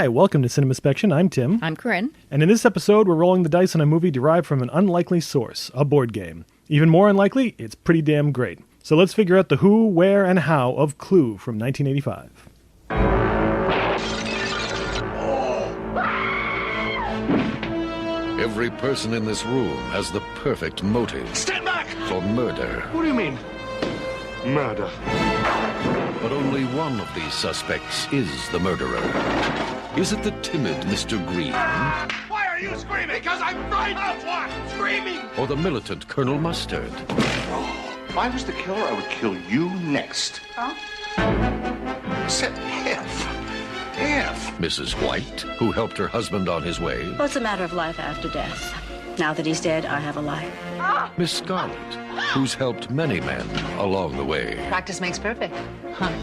Hi, welcome to CinemaSpection. I'm Tim. I'm Corinne. And in this episode, we're rolling the dice on a movie derived from an unlikely source, a board game. Even more unlikely, it's pretty damn great. So let's figure out the who, where, and how of Clue from 1985. Every person in this room has the perfect motive. Stand back! For murder. What do you mean? Murder. But only one of these suspects is the murderer. Is it the timid Mr. Green? Why are you screaming? Because I'm frightened of what? Screaming! Or the militant Colonel Mustard? If I was the killer, I would kill you next. Huh? Except F. Mrs. White, who helped her husband on his way? Well, it's a matter of life after death. Now that he's dead, I have a life. Miss Scarlet, who's helped many men along the way? Practice makes perfect.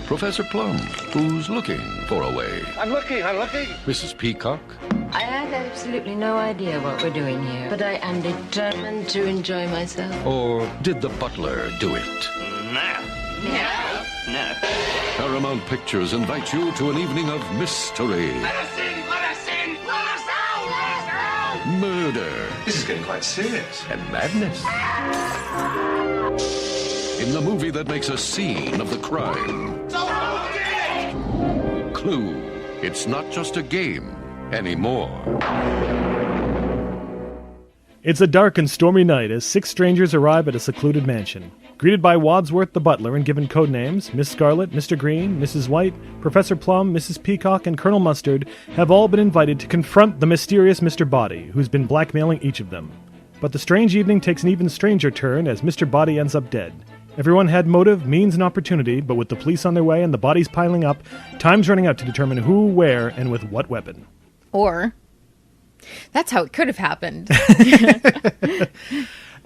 Professor Plum, who's looking for a way? I'm looking. Mrs. Peacock? I have absolutely no idea what we're doing here, but I am determined to enjoy myself. Or did the butler do it? No. Paramount Pictures invites you to an evening of mystery. Let us in! Let us in! Let us out! Let us out! Murder. This is getting quite serious. And madness. In the movie that makes a scene of the crime. So who did it? Clue. It's not just a game anymore. It's a dark and stormy night as 6 strangers arrive at a secluded mansion. Greeted by Wadsworth the butler and given code names, Miss Scarlet, Mr. Green, Mrs. White, Professor Plum, Mrs. Peacock, and Colonel Mustard have all been invited to confront the mysterious Mr. Body, who's been blackmailing each of them. But the strange evening takes an even stranger turn as Mr. Body ends up dead. Everyone had motive, means, and opportunity, but with the police on their way and the bodies piling up, time's running out to determine who, where, and with what weapon. Or, that's how it could have happened.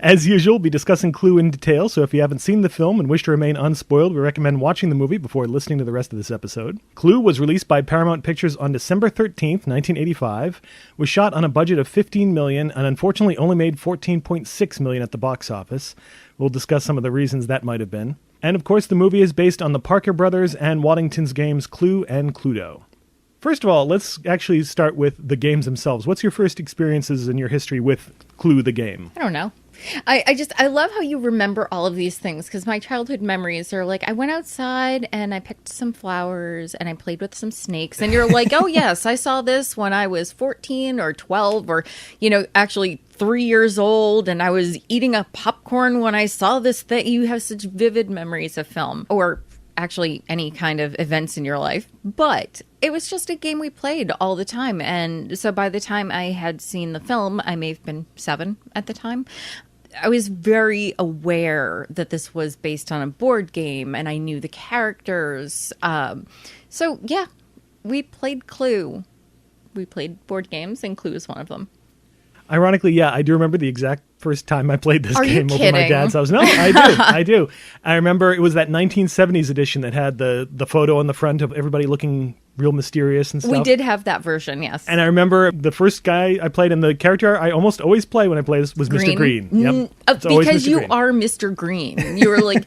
As usual, we'll be discussing Clue in detail, so if you haven't seen the film and wish to remain unspoiled, we recommend watching the movie before listening to the rest of this episode. Clue was released by Paramount Pictures on December 13th, 1985, was shot on a budget of $15 million, and unfortunately only made $14.6 million at the box office. We'll discuss some of the reasons that might have been. And of course, the movie is based on the Parker Brothers and Waddington's games Clue and Cluedo. First of all, let's actually start with the games themselves. What's your first experiences in your history with Clue the game? I don't know. I love how you remember all of these things, because my childhood memories are like, I went outside and I picked some flowers and I played with some snakes. And you're like, oh, yes, I saw this when I was 14 or 12 or, actually 3 years old. And I was eating a popcorn when I saw this thing. You have such vivid memories of film or actually any kind of events in your life. But it was just a game we played all the time. And so by the time I had seen the film, I may have been 7 at the time. I was very aware that this was based on a board game and I knew the characters. So yeah, we played Clue. We played board games and Clue is one of them. Ironically, yeah, I do remember the exact first time I played this Are game you over my kidding? dad's house. No, I do. I remember it was that 1970s edition that had the photo on the front of everybody looking real mysterious and stuff. We did have that version, yes. And I remember the first guy I played, and the character I almost always play when I play this was Mr. Green. Yep. It's always Because Mr. you Green. are Mr. Green. You were like,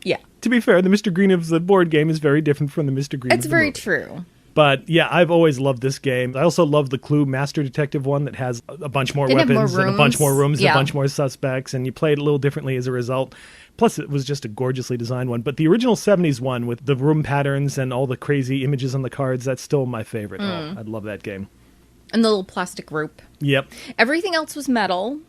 yeah. To be fair, the Mr. Green of the board game is very different from the Mr. Green It's of the very movie. true. But yeah, I've always loved this game. I also love the Clue Master Detective one that has a bunch more Didn't it have weapons more and a bunch more rooms and Yeah. a bunch more suspects, and you play it a little differently as a result. Plus, it was just a gorgeously designed one. But the original 70s one with the room patterns and all the crazy images on the cards, that's still my favorite. Oh, I love that game. And the little plastic rope. Yep. Everything else was metal.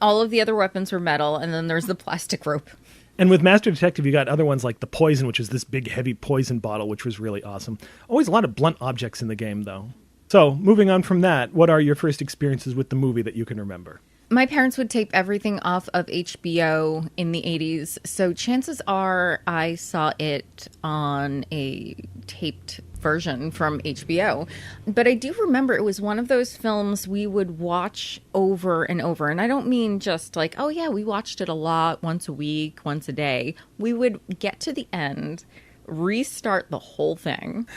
All of the other weapons were metal. And then there's the plastic rope. And with Master Detective, you got other ones like the poison, which is this big, heavy poison bottle, which was really awesome. Always a lot of blunt objects in the game, though. So, moving on from that, what are your first experiences with the movie that you can remember? My parents would tape everything off of HBO in the 80s. So chances are I saw it on a taped version from HBO. But I do remember it was one of those films we would watch over and over. And I don't mean just like, oh yeah, we watched it a lot, once a week, once a day. We would get to the end, restart the whole thing,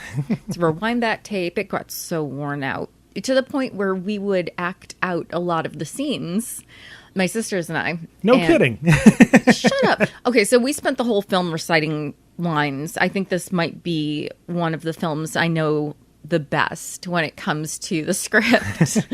to rewind that tape. It got so worn out to the point where we would act out a lot of the scenes, my sisters and I. No kidding. Shut up. Okay, so we spent the whole film reciting lines. I think this might be one of the films I know the best when it comes to the script.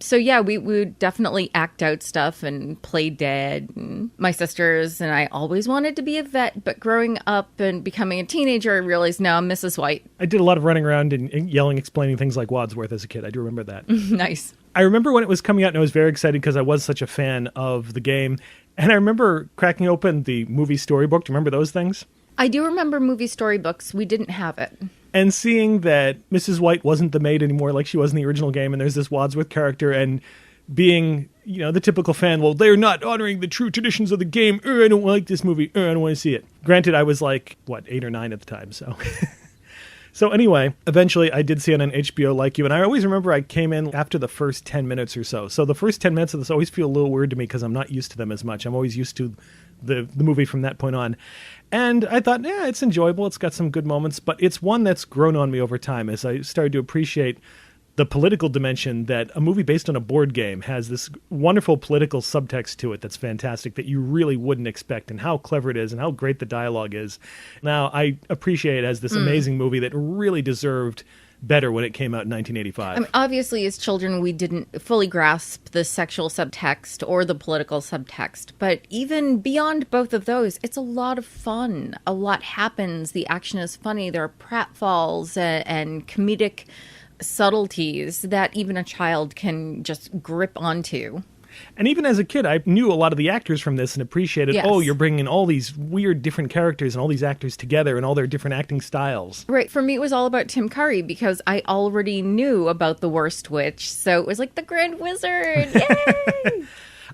So yeah, we would definitely act out stuff and play dead. And my sisters and I always wanted to be a vet, but growing up and becoming a teenager, I realized, no, I'm Mrs. White. I did a lot of running around and yelling, explaining things like Wadsworth as a kid. I do remember that. Nice. I remember when it was coming out, and I was very excited because I was such a fan of the game. And I remember cracking open the movie storybook. Do you remember those things? I do remember movie storybooks. We didn't have it. And seeing that Mrs. White wasn't the maid anymore like she was in the original game, and there's this Wadsworth character, and being, you know, the typical fan, well, they're not honoring the true traditions of the game. I don't like this movie. I don't want to see it. Granted, I was like, 8 or 9 at the time, so... So anyway, eventually I did see it on HBO like you, and I always remember I came in after the first 10 minutes or so. So the first 10 minutes of this always feel a little weird to me because I'm not used to them as much. I'm always used to the movie from that point on. And I thought, yeah, it's enjoyable. It's got some good moments, but it's one that's grown on me over time as I started to appreciate the political dimension that a movie based on a board game has, this wonderful political subtext to it that's fantastic that you really wouldn't expect, and how clever it is and how great the dialogue is. Now, I appreciate it as this amazing movie that really deserved better when it came out in 1985. I mean, obviously, as children, we didn't fully grasp the sexual subtext or the political subtext. But even beyond both of those, it's a lot of fun. A lot happens. The action is funny. There are pratfalls and comedic subtleties that even a child can just grip onto. And even as a kid, I knew a lot of the actors from this and appreciated, Yes. oh, you're bringing all these weird different characters and all these actors together and all their different acting styles. Right. For me, it was all about Tim Curry because I already knew about the Worst Witch. So it was like the Grand Wizard. Yay!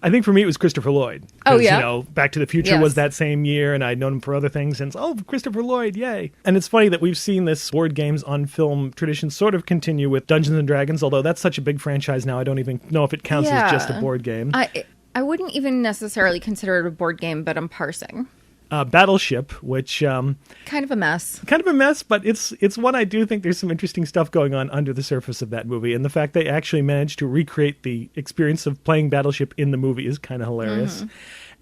I think for me, it was Christopher Lloyd. 'Cause, Oh, yeah? You know, Back to the Future Yes. was that same year, and I'd known him for other things. And oh, Christopher Lloyd, yay. And it's funny that we've seen this board games on film tradition sort of continue with Dungeons & Dragons, although that's such a big franchise now, I don't even know if it counts as just a board game. I wouldn't even necessarily consider it a board game, but I'm parsing. Battleship, which... Kind of a mess. But it's one I do think there's some interesting stuff going on under the surface of that movie. And the fact they actually managed to recreate the experience of playing Battleship in the movie is kind of hilarious. Mm-hmm.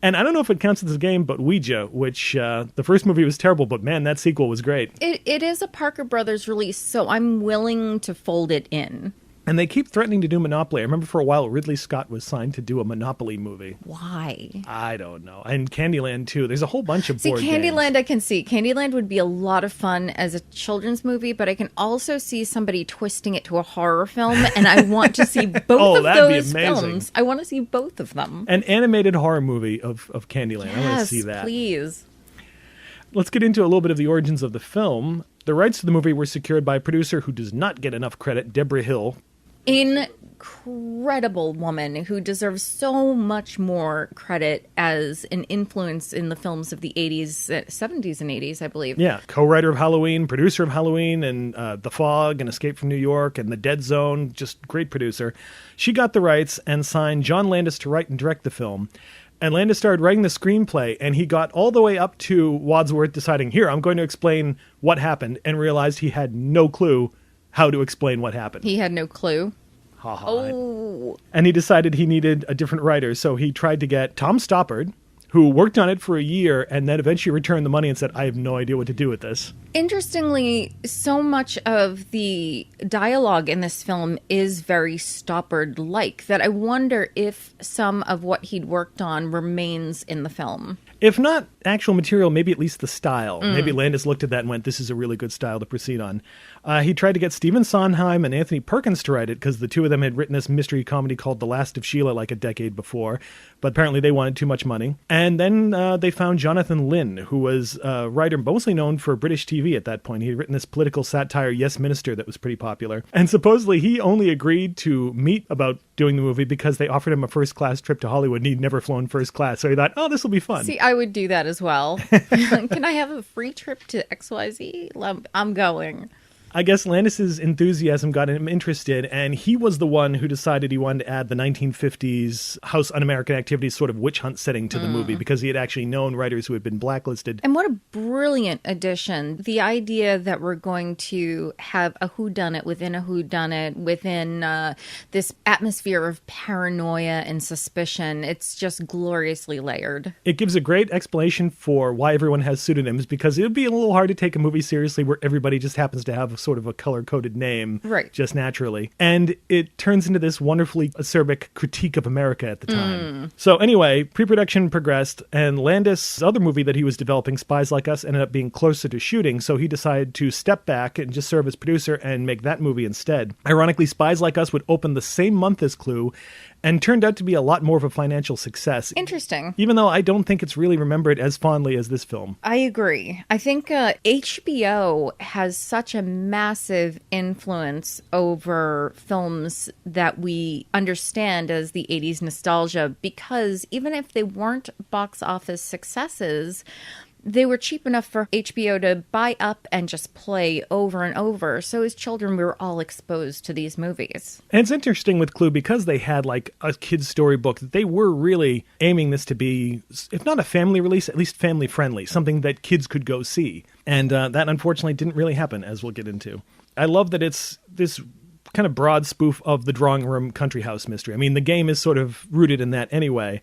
And I don't know if it counts as a game, but Ouija, which the first movie was terrible, but man, that sequel was great. It is a Parker Brothers release, so I'm willing to fold it in. And they keep threatening to do Monopoly. I remember for a while Ridley Scott was signed to do a Monopoly movie. Why? I don't know. And Candyland, too. There's a whole bunch of board games. Candyland I can see. Candyland would be a lot of fun as a children's movie, but I can also see somebody twisting it to a horror film, and I want to see both of those films. I want to see both of them. An animated horror movie of Candyland. Yes, I want to see that. Please. Let's get into a little bit of the origins of the film. The rights to the movie were secured by a producer who does not get enough credit, Deborah Hill. Incredible woman who deserves so much more credit as an influence in the films of the 80s, 70s and 80s, I believe. Yeah, co-writer of Halloween, producer of Halloween, and The Fog, and Escape from New York, and The Dead Zone, just great producer. She got the rights and signed John Landis to write and direct the film. And Landis started writing the screenplay, and he got all the way up to Wadsworth deciding, here, I'm going to explain what happened, and realized he had no clue how to explain what happened. He had no clue. Ha ha. Oh. And he decided he needed a different writer, so he tried to get Tom Stoppard, who worked on it for a year and then eventually returned the money and said, I have no idea what to do with this. Interestingly, so much of the dialogue in this film is very Stoppard-like that I wonder if some of what he'd worked on remains in the film. If not actual material, maybe at least the style. Maybe Landis looked at that and went, this is a really good style to proceed on. He tried to get Stephen Sondheim and Anthony Perkins to write it because the two of them had written this mystery comedy called The Last of Sheila like a decade before, but apparently they wanted too much money. And then they found Jonathan Lynne, who was a writer mostly known for British TV at that point. He had written this political satire, Yes Minister, that was pretty popular. And supposedly he only agreed to meet about doing the movie because they offered him a first-class trip to Hollywood and he'd never flown first class. So he thought, oh, this will be fun. See, I would do that as well. Can I have a free trip to XYZ? I'm going. I guess Landis's enthusiasm got him interested, and he was the one who decided he wanted to add the 1950s House Un-American Activities sort of witch hunt setting to the movie because he had actually known writers who had been blacklisted. And what a brilliant addition. The idea that we're going to have a whodunit within a whodunit, within this atmosphere of paranoia and suspicion. It's just gloriously layered. It gives a great explanation for why everyone has pseudonyms, because it would be a little hard to take a movie seriously where everybody just happens to have sort of a color-coded name Right. just naturally. And it turns into this wonderfully acerbic critique of America at the time. So anyway, pre-production progressed, and Landis' other movie that he was developing, Spies Like Us, ended up being closer to shooting, so he decided to step back and just serve as producer and make that movie instead. Ironically, Spies Like Us would open the same month as Clue, and turned out to be a lot more of a financial success. Interesting. Even though I don't think it's really remembered as fondly as this film. I agree. I think HBO has such a massive influence over films that we understand as the 80s nostalgia, because even if they weren't box office successes, they were cheap enough for HBO to buy up and just play over and over. So as children, we were all exposed to these movies. And it's interesting with Clue, because they had like a kid's storybook, that they were really aiming this to be, if not a family release, at least family friendly, something that kids could go see. And that unfortunately didn't really happen, as we'll get into. I love that it's this kind of broad spoof of the drawing room country house mystery. I mean, the game is sort of rooted in that anyway.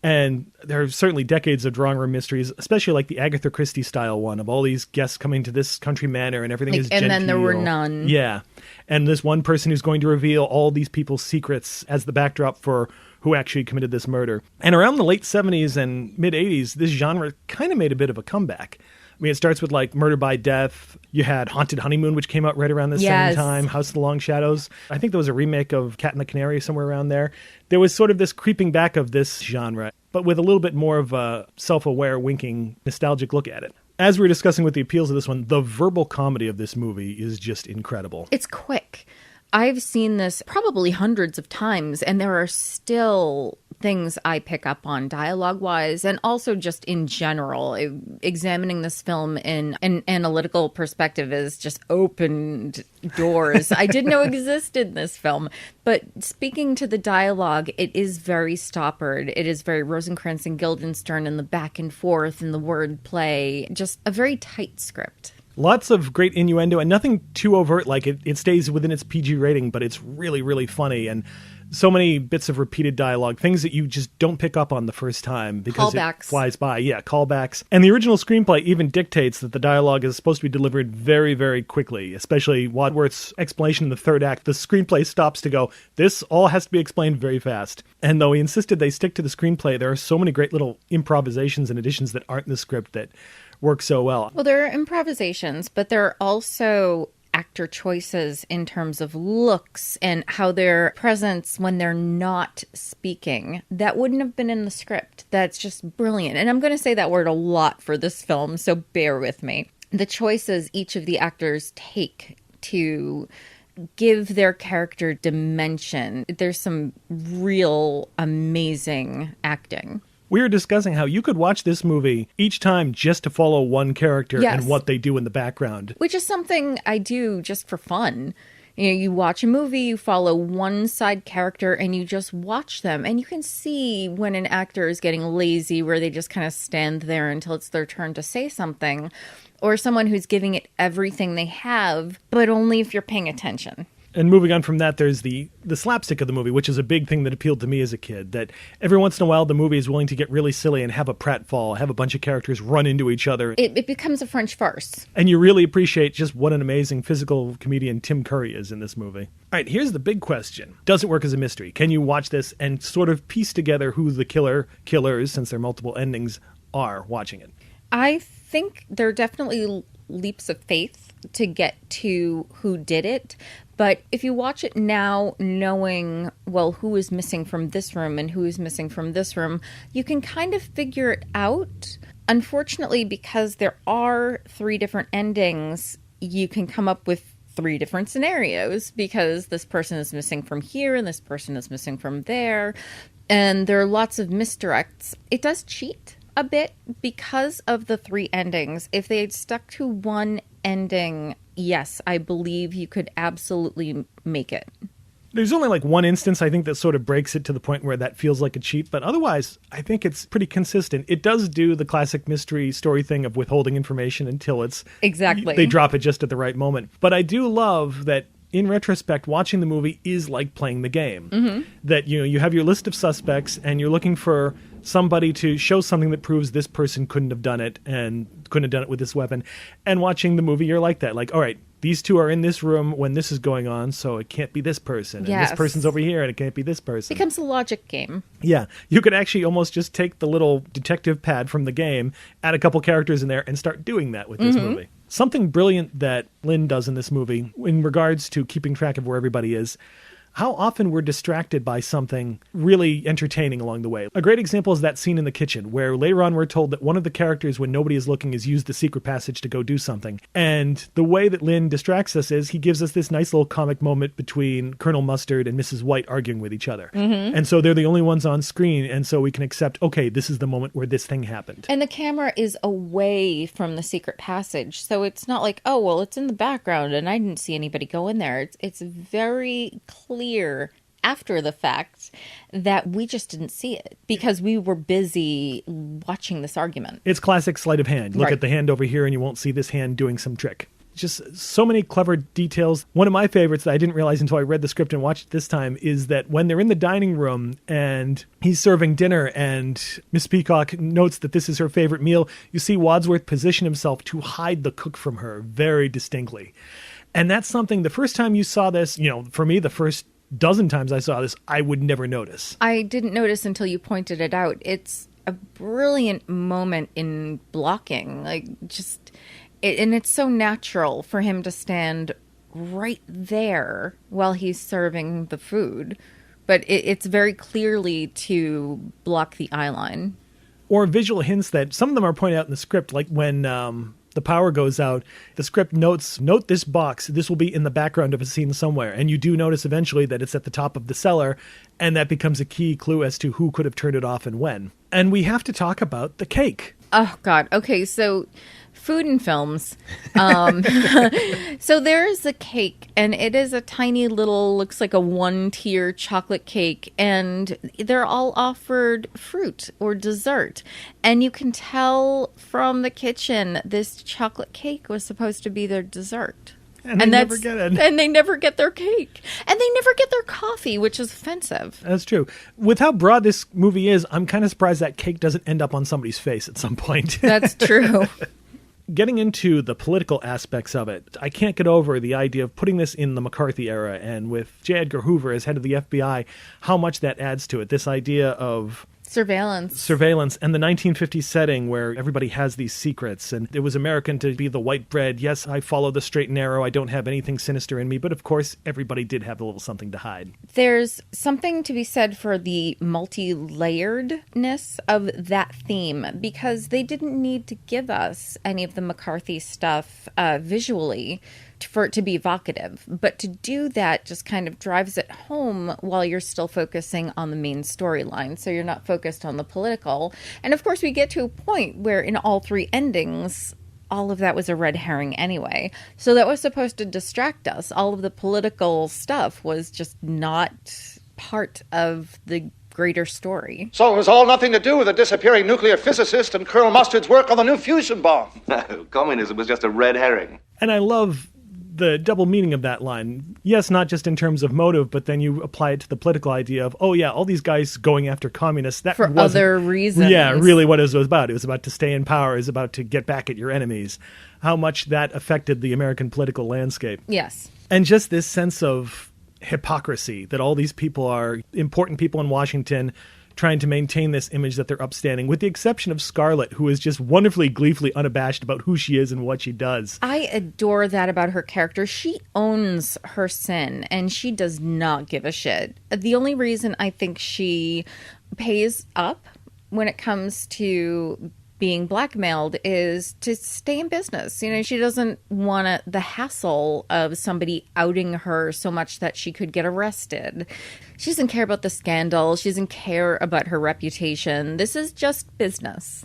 And there are certainly decades of drawing room mysteries, especially like the Agatha Christie style one of all these guests coming to this country manor and everything is genteel. And then there were none. Yeah. And this one person who's going to reveal all these people's secrets as the backdrop for who actually committed this murder. And around the late 70s and mid 80s, this genre kind of made a bit of a comeback. I mean, it starts with like Murder by Death. You had Haunted Honeymoon, which came out right around the same time. House of the Long Shadows. I think there was a remake of Cat and the Canary somewhere around there. There was sort of this creeping back of this genre, but with a little bit more of a self-aware, winking, nostalgic look at it. As we were discussing with the appeals of this one, the verbal comedy of this movie is just incredible. It's quick. I've seen this probably hundreds of times, and there are still things I pick up on dialogue-wise, and also just in general. Examining this film in an analytical perspective has just opened doors I didn't know existed in this film. But speaking to the dialogue, it is very stoppered. It is very Rosencrantz and Guildenstern in the back and forth and the wordplay. Just a very tight script. Lots of great innuendo and nothing too overt. Like it stays within its PG rating, but it's really, really funny. And so many bits of repeated dialogue, things that you just don't pick up on the first time because callbacks. It flies by. Yeah, callbacks. And the original screenplay even dictates that the dialogue is supposed to be delivered very, very quickly, especially Wadsworth's explanation in the third act. The screenplay stops to go, this all has to be explained very fast. And though he insisted they stick to the screenplay, there are so many great little improvisations and additions that aren't in the script that work so well. Well, there are improvisations, but there are also actor choices in terms of looks and how their presence when they're not speaking. That wouldn't have been in the script. That's just brilliant. And I'm going to say that word a lot for this film, so bear with me. The choices each of the actors take to give their character dimension. There's some real amazing acting. We were discussing how you could watch this movie each time just to follow one character and what they do in the background. Which is something I do just for fun. You know, you watch a movie, you follow one side character, and you just watch them. And you can see when an actor is getting lazy, where they just kind of stand there until it's their turn to say something. Or someone who's giving it everything they have, but only if you're paying attention. And moving on from that, there's the slapstick of the movie, which is a big thing that appealed to me as a kid, that every once in a while the movie is willing to get really silly and have a pratfall, have a bunch of characters run into each other. It becomes a French farce. And you really appreciate just what an amazing physical comedian Tim Curry is in this movie. All right, here's the big question. Does it work as a mystery? Can you watch this and sort of piece together who the killers, since there are multiple endings, are watching it? I think there are definitely leaps of faith to get to who did it. But if you watch it now knowing, well, who is missing from this room and who is missing from this room, you can kind of figure it out. Unfortunately, because there are 3 different endings, you can come up with 3 different scenarios because this person is missing from here and this person is missing from there. And there are lots of misdirects. It does cheat a bit because of the 3 endings. If they had stuck to one ending, yes, I believe you could absolutely make it. There's only like one instance, I think, that sort of breaks it to the point where that feels like a cheat, but otherwise, I think it's pretty consistent. It does do the classic mystery story thing of withholding information until it's... Exactly. They drop it just at the right moment. But I do love that in retrospect, watching the movie is like playing the game. That, you have your list of suspects and you're looking for somebody to show something that proves this person couldn't have done it and couldn't have done it with this weapon. And watching the movie, you're like that. Like, all right, these two are in this room when this is going on, so it can't be this person. Yes. And this person's over here and it can't be this person. It becomes a logic game. Yeah. You could actually almost just take the little detective pad from the game, add a couple characters in there, and start doing that with this movie. Something brilliant that Lynne does in this movie in regards to keeping track of where everybody is, how often we're distracted by something really entertaining along the way. A great example is that scene in the kitchen where later on we're told that one of the characters, when nobody is looking, has used the secret passage to go do something. And the way that Lynne distracts us is he gives us this nice little comic moment between Colonel Mustard and Mrs. White arguing with each other. And so they're the only ones on screen, and so we can accept, okay, this is the moment where this thing happened. And the camera is away from the secret passage. So it's not like, oh, well, it's in the background and I didn't see anybody go in there. It's very clear after the fact that we just didn't see it because we were busy watching this argument. It's classic sleight of hand. Look Right. at the hand over here and you won't see this hand doing some trick. Just so many clever details. One of my favorites that I didn't realize until I read the script and watched it this time is that when they're in the dining room and he's serving dinner and Miss Peacock notes that this is her favorite meal, you see Wadsworth position himself to hide the cook from her very distinctly. And that's something, the first time you saw this, for me, the first dozen times I saw this, I would never notice. I didn't notice until you pointed it out. It's a brilliant moment in blocking. And it's so natural for him to stand right there while he's serving the food. But it's very clearly to block the eye line. Or visual hints that some of them are pointed out in the script, like when the power goes out, the script note this box, this will be in the background of a scene somewhere. And you do notice eventually that it's at the top of the cellar, and that becomes a key clue as to who could have turned it off and when. And we have to talk about the cake. Oh, God. Okay, so food and films. So there's a cake, and it is a tiny little, looks like a one-tier chocolate cake, and they're all offered fruit or dessert. And you can tell from the kitchen this chocolate cake was supposed to be their dessert. And they never get it. And they never get their cake. And they never get their coffee, which is offensive. That's true. With how broad this movie is, I'm kind of surprised that cake doesn't end up on somebody's face at some point. That's true. Getting into the political aspects of it, I can't get over the idea of putting this in the McCarthy era, and with J. Edgar Hoover as head of the FBI, how much that adds to it. This idea of Surveillance and the 1950s setting where everybody has these secrets, and it was American to be the white bread. Yes, I follow the straight and narrow. I don't have anything sinister in me, but of course everybody did have a little something to hide. There's something to be said for the multi-layeredness of that theme, because they didn't need to give us any of the McCarthy stuff visually for it to be evocative. But to do that just kind of drives it home while you're still focusing on the main storyline. So you're not focused on the political. And of course, we get to a point where in all three endings, all of that was a red herring anyway. So that was supposed to distract us. All of the political stuff was just not part of the greater story. So it was all nothing to do with the disappearing nuclear physicist and Colonel Mustard's work on the new fusion bomb. No, communism was just a red herring. And I love the double meaning of that line. Yes, not just in terms of motive, but then you apply it to the political idea of, oh yeah, all these guys going after communists. That for other reasons. Yeah, really what it was about. It was about to stay in power. It was about to get back at your enemies. How much that affected the American political landscape. Yes. And just this sense of hypocrisy that all these people are important people in Washington trying to maintain this image that they're upstanding, with the exception of Scarlett, who is just wonderfully, gleefully unabashed about who she is and what she does. I adore that about her character. She owns her sin, and she does not give a shit. The only reason I think she pays up when it comes to being blackmailed is to stay in business. You know, she doesn't want the hassle of somebody outing her so much that she could get arrested. She doesn't care about the scandal. She doesn't care about her reputation. This is just business.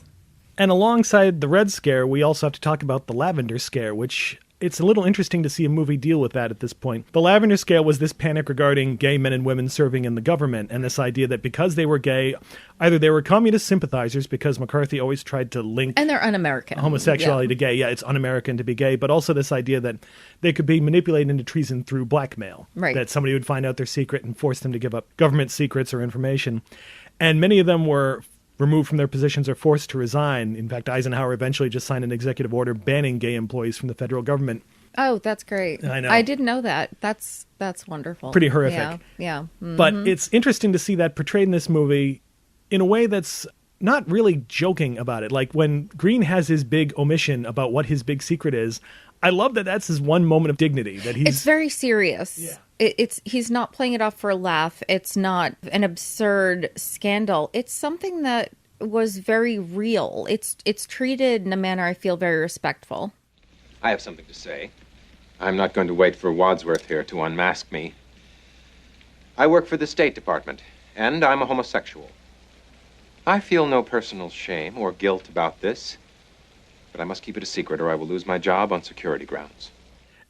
And alongside the Red Scare, we also have to talk about the Lavender Scare, which it's a little interesting to see a movie deal with that at this point. The Lavender Scale was this panic regarding gay men and women serving in the government, and this idea that because they were gay, either they were communist sympathizers, because McCarthy always tried to link... And they're un-American. Homosexuality to gay. Yeah, it's un-American to be gay, but also this idea that they could be manipulated into treason through blackmail. Right. That somebody would find out their secret and force them to give up government secrets or information. And many of them were removed from their positions or forced to resign. In fact, Eisenhower eventually just signed an executive order banning gay employees from the federal government. Oh, that's great. I know. I didn't know that. That's wonderful. Pretty horrific. Yeah. Mm-hmm. But it's interesting to see that portrayed in this movie in a way that's not really joking about it. Like when Green has his big omission about what his big secret is, I love that that's his one moment of dignity. That It's very serious. Yeah. He's not playing it off for a laugh. It's not an absurd scandal. It's something that was very real. It's treated in a manner I feel very respectful. I have something to say. I'm not going to wait for Wadsworth here to unmask me. I work for the State Department, and I'm a homosexual. I feel no personal shame or guilt about this, but I must keep it a secret or I will lose my job on security grounds.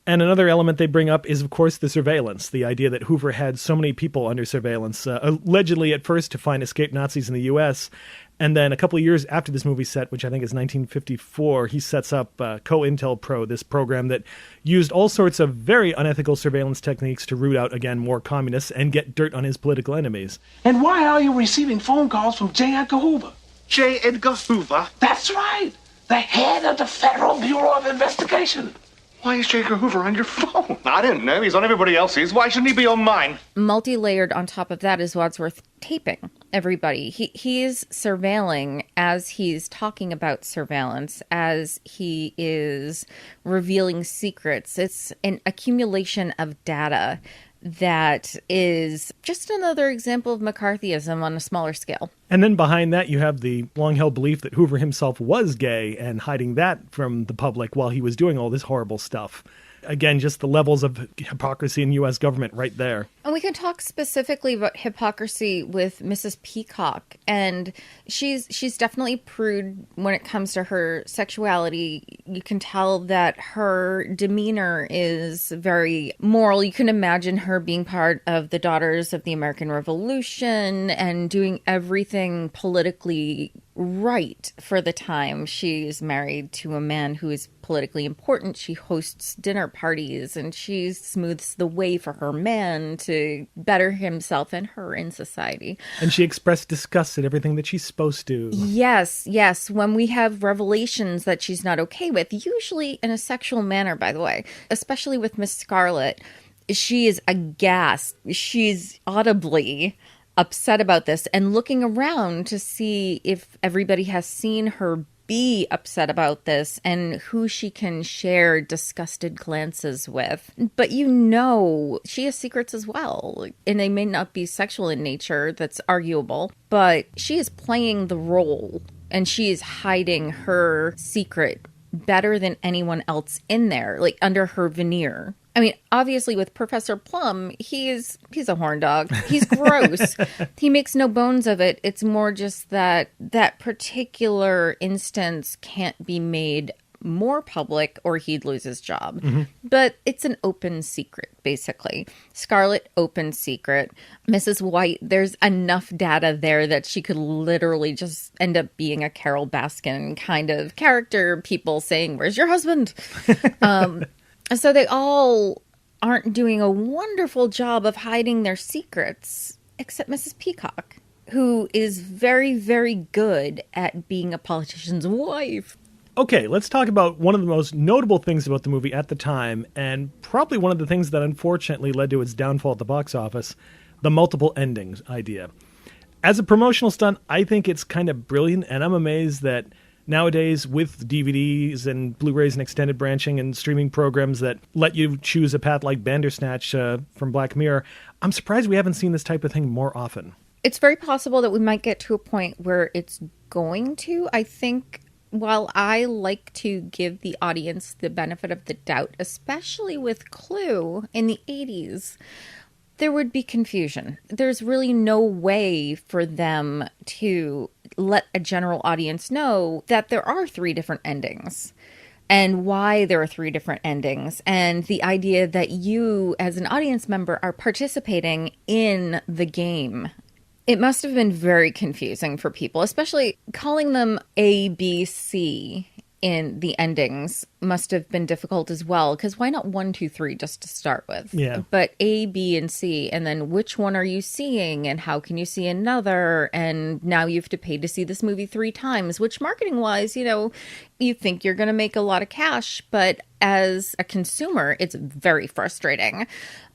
And another element they bring up is, of course, the surveillance, the idea that Hoover had so many people under surveillance, allegedly at first to find escaped Nazis in the U.S., and then a couple of years after this movie set, which I think is 1954, he sets up COINTELPRO, this program that used all sorts of very unethical surveillance techniques to root out, again, more communists and get dirt on his political enemies. And why are you receiving phone calls from J. Edgar Hoover? J. Edgar Hoover? That's right, the head of the Federal Bureau of Investigation. Why is J. Edgar Hoover on your phone? I didn't know. He's on everybody else's. Why shouldn't he be on mine? Multi-layered on top of that is Wadsworth taping everybody. He is surveilling as he's talking about surveillance, as he is revealing secrets. It's an accumulation of data that is just another example of McCarthyism on a smaller scale. And then behind that, you have the long-held belief that Hoover himself was gay and hiding that from the public while he was doing all this horrible stuff. Again, just the levels of hypocrisy in U.S. government right there. And we can talk specifically about hypocrisy with Mrs. Peacock. And she's definitely prude when it comes to her sexuality. You can tell that her demeanor is very moral. You can imagine her being part of the Daughters of the American Revolution and doing everything politically right for the time. She's married to a man who is politically important. She hosts dinner parties and she smooths the way for her man to better himself and her in society. And she expressed disgust at everything that she's supposed to. Yes. When we have revelations that she's not okay with, usually in a sexual manner, by the way, especially with Miss Scarlet, she is aghast. She's audibly upset about this and looking around to see if everybody has seen her be upset about this and who she can share disgusted glances with. But she has secrets as well, and they may not be sexual in nature. That's arguable, but she is playing the role and she is hiding her secret better than anyone else in there, like under her veneer. I mean, obviously with Professor Plum, he's a horn dog. He's gross. He makes no bones of it. It's more just that particular instance can't be made more public or he'd lose his job. Mm-hmm. But it's an open secret, basically. Scarlet, open secret. Mrs. White, there's enough data there that she could literally just end up being a Carol Baskin kind of character. People saying, "Where's your husband?" So they all aren't doing a wonderful job of hiding their secrets, except Mrs. Peacock, who is very, very good at being a politician's wife. Okay, let's talk about one of the most notable things about the movie at the time, and probably one of the things that unfortunately led to its downfall at the box office, the multiple endings idea. As a promotional stunt, I think it's kind of brilliant, and I'm amazed that nowadays, with DVDs and Blu-rays and extended branching and streaming programs that let you choose a path like Bandersnatch from Black Mirror, I'm surprised we haven't seen this type of thing more often. It's very possible that we might get to a point where it's going to. I think while I like to give the audience the benefit of the doubt, especially with Clue in the 80s, there would be confusion. There's really no way for them to let a general audience know that there are 3 different endings. and why there are 3 different endings, and the idea that you, as an audience member, are participating in the game. It must have been very confusing for people, especially calling them A, B, C in the endings must have been difficult as well, because why not 1, 2, 3 just to start with? Yeah. But A, B, and C, and then which one are you seeing, and how can you see another? And now you have to pay to see this movie 3 times, which marketing-wise, you think you're going to make a lot of cash, but as a consumer, it's very frustrating.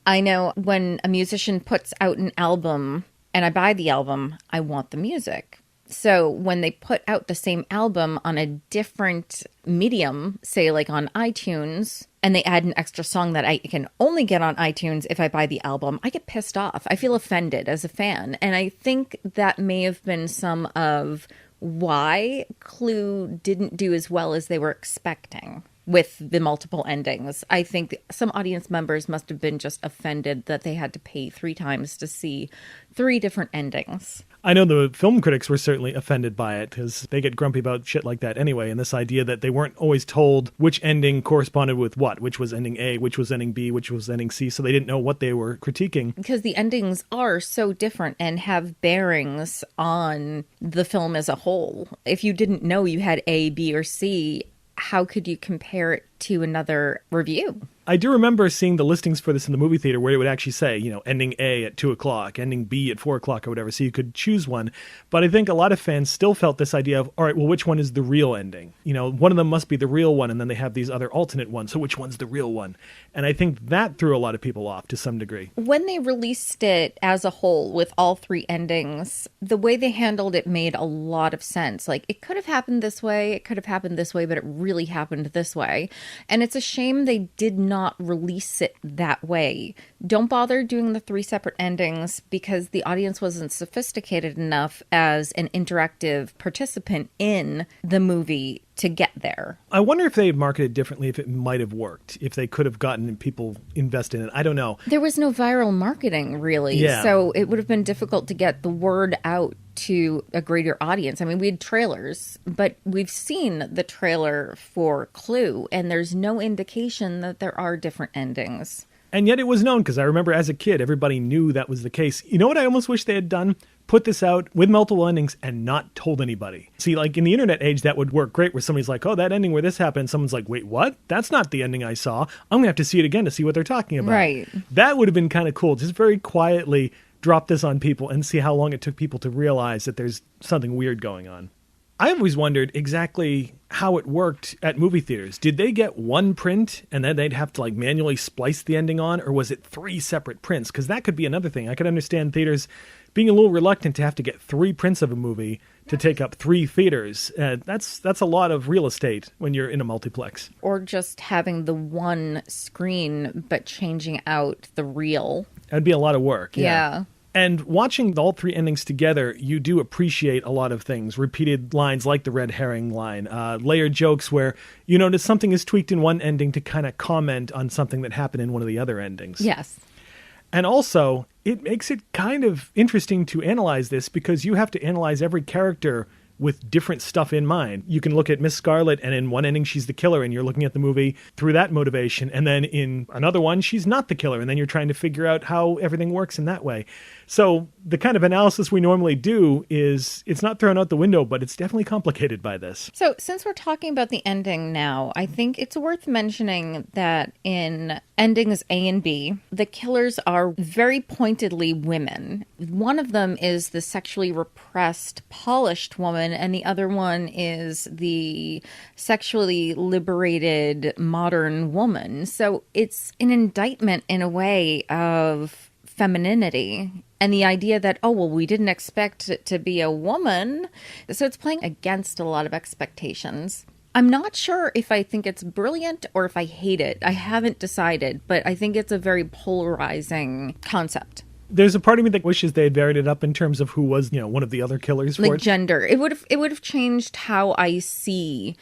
I know when a musician puts out an album and I buy the album, I want the music. So when they put out the same album on a different medium, say like on iTunes, and they add an extra song that I can only get on iTunes if I buy the album, I get pissed off. I feel offended as a fan. And I think that may have been some of why Clue didn't do as well as they were expecting with the multiple endings. I think some audience members must have been just offended that they had to pay 3 times to see 3 different endings. I know the film critics were certainly offended by it because they get grumpy about shit like that anyway. And this idea that they weren't always told which ending corresponded with what, which was ending A, which was ending B, which was ending C. So they didn't know what they were critiquing. Because the endings are so different and have bearings on the film as a whole. If you didn't know you had A, B, or C, how could you compare it to another review? I do remember seeing the listings for this in the movie theater where it would actually say, ending A at 2 o'clock, ending B at 4 o'clock or whatever, so you could choose one. But I think a lot of fans still felt this idea of, all right, well, which one is the real ending? One of them must be the real one, and then they have these other alternate ones, so which one's the real one? And I think that threw a lot of people off to some degree. When they released it as a whole with all 3 endings, the way they handled it made a lot of sense. Like, it could have happened this way, it could have happened this way, but it really happened this way. And it's a shame they did not release it that way. Don't bother doing the 3 separate endings because the audience wasn't sophisticated enough as an interactive participant in the movie to get there. I wonder if they had marketed differently, if it might have worked, if they could have gotten people invested in it. I don't know. There was no viral marketing, really. Yeah. So it would have been difficult to get the word out to a greater audience. I mean, we had trailers, but we've seen the trailer for Clue, and there's no indication that there are different endings. And yet it was known, because I remember as a kid, everybody knew that was the case. You know what I almost wish they had done? Put this out with multiple endings and not told anybody. See, like in the internet age, that would work great, where somebody's like, oh, that ending where this happened. Someone's like, wait, what? That's not the ending I saw. I'm going to have to see it again to see what they're talking about. Right. That would have been kind of cool. Just very quietly drop this on people and see how long it took people to realize that there's something weird going on. I've always wondered exactly how it worked at movie theaters. Did they get one print and then they'd have to manually splice the ending on, or was it 3 separate prints? Because that could be another thing. I could understand theaters being a little reluctant to have to get 3 prints of a movie to take up 3 theaters. That's a lot of real estate when you're in a multiplex. Or just having the one screen but changing out the reel. That'd be a lot of work. Yeah. And watching all 3 endings together, you do appreciate a lot of things. Repeated lines like the red herring line, layered jokes where you notice something is tweaked in one ending to kind of comment on something that happened in one of the other endings. Yes. And also, it makes it kind of interesting to analyze this because you have to analyze every character with different stuff in mind. You can look at Miss Scarlet, and in one ending she's the killer, and you're looking at the movie through that motivation, and then in another one she's not the killer, and then you're trying to figure out how everything works in that way. So the kind of analysis we normally do is, it's not thrown out the window, but it's definitely complicated by this. So since we're talking about the ending now, I think it's worth mentioning that in endings A and B, the killers are very pointedly women. One of them is the sexually repressed, polished woman, and the other one is the sexually liberated, modern woman. So it's an indictment in a way of femininity and the idea that, oh, well, we didn't expect it to be a woman. So it's playing against a lot of expectations. I'm not sure if I think it's brilliant or if I hate it. I haven't decided, but I think it's a very polarizing concept. There's a part of me that wishes they had varied it up in terms of who was, one of the other killers for it. Like gender. It would have changed how I see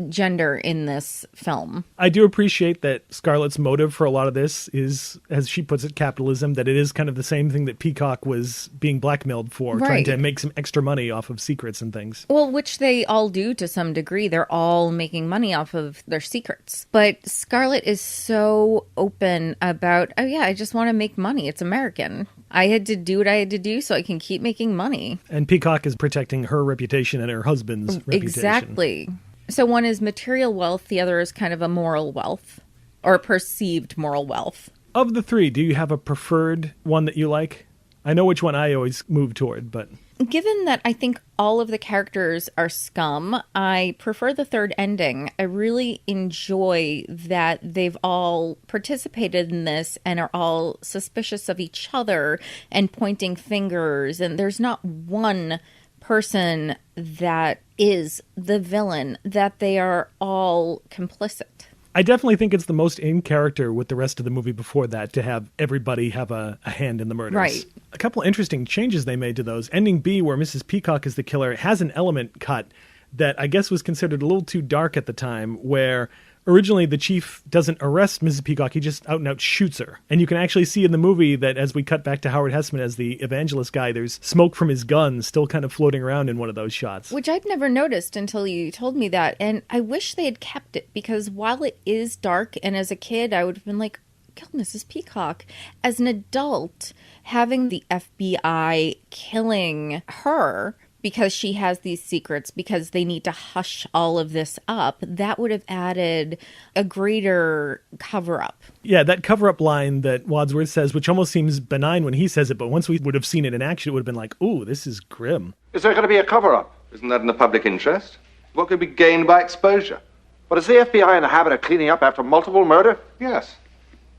gender in this film. I do appreciate that Scarlett's motive for a lot of this is, as she puts it, capitalism, that it is kind of the same thing that Peacock was being blackmailed for, trying to make some extra money off of secrets and things. Well, which they all do to some degree. They're all making money off of their secrets. But Scarlett is so open about, oh yeah, I just want to make money. It's American. I had to do what I had to do so I can keep making money. And Peacock is protecting her reputation and her husband's reputation. Exactly. So one is material wealth, the other is kind of a moral wealth, or perceived moral wealth. Of the three, do you have a preferred one that you like? I know which one I always move toward, but... Given that I think all of the characters are scum, I prefer the third ending. I really enjoy that they've all participated in this and are all suspicious of each other and pointing fingers, and there's not one person that is the villain, that they are all complicit. I definitely think it's the most in character with the rest of the movie before that to have everybody have a hand in the murders. Right. A couple interesting changes they made to those. Ending B, where Mrs. Peacock is the killer, has an element cut that I guess was considered a little too dark at the time, where originally the chief doesn't arrest Mrs. Peacock, he just out and out shoots her. And you can actually see in the movie that as we cut back to Howard Hessman as the evangelist guy, there's smoke from his gun still kind of floating around in one of those shots. Which I'd never noticed until you told me that. And I wish they had kept it, because while it is dark, and as a kid I would have been like, kill Mrs. Peacock. As an adult, having the FBI killing her because she has these secrets, because they need to hush all of this up, that would have added a greater cover-up. Yeah, that cover-up line that Wadsworth says, which almost seems benign when he says it, but once we would have seen it in action, it would have been like, ooh, this is grim. Is there going to be a cover-up? Isn't that in the public interest? What could be gained by exposure? But is the FBI in the habit of cleaning up after multiple murder? Yes.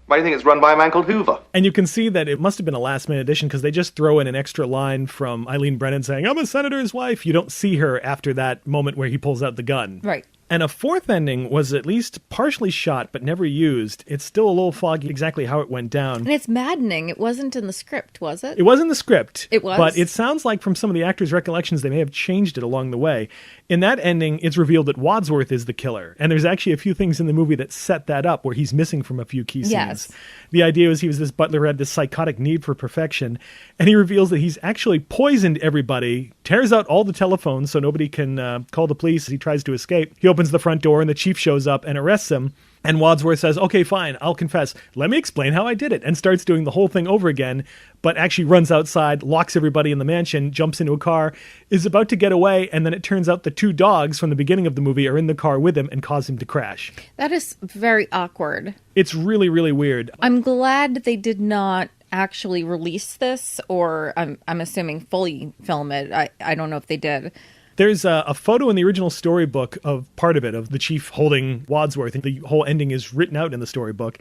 Why do you think it's run by a man called Hoover? And you can see that it must have been a last-minute addition, because they just throw in an extra line from Eileen Brennan saying, I'm a senator's wife. You don't see her after that moment where he pulls out the gun. Right. And a fourth ending was at least partially shot but never used. It's still a little foggy exactly how it went down. And it's maddening. It wasn't in the script, was it? It was in the script. It was? But it sounds like from some of the actors' recollections they may have changed it along the way. In that ending, it's revealed that Wadsworth is the killer. And there's actually a few things in the movie that set that up where he's missing from a few key scenes. Yes. The idea was he was this butler who had this psychotic need for perfection. And he reveals that he's actually poisoned everybody, tears out all the telephones so nobody can call the police as he tries to escape. He opens the front door and the chief shows up and arrests him. And Wadsworth says, okay, fine, I'll confess. Let me explain how I did it. And starts doing the whole thing over again, but actually runs outside, locks everybody in the mansion, jumps into a car, is about to get away, and then it turns out the two dogs from the beginning of the movie are in the car with him and cause him to crash. That is very awkward. It's really, really weird. I'm glad they did not actually release this, or I'm assuming fully film it. I don't know if they did. There's a photo in the original storybook of part of it, of the chief holding Wadsworth. The whole ending is written out in the storybook.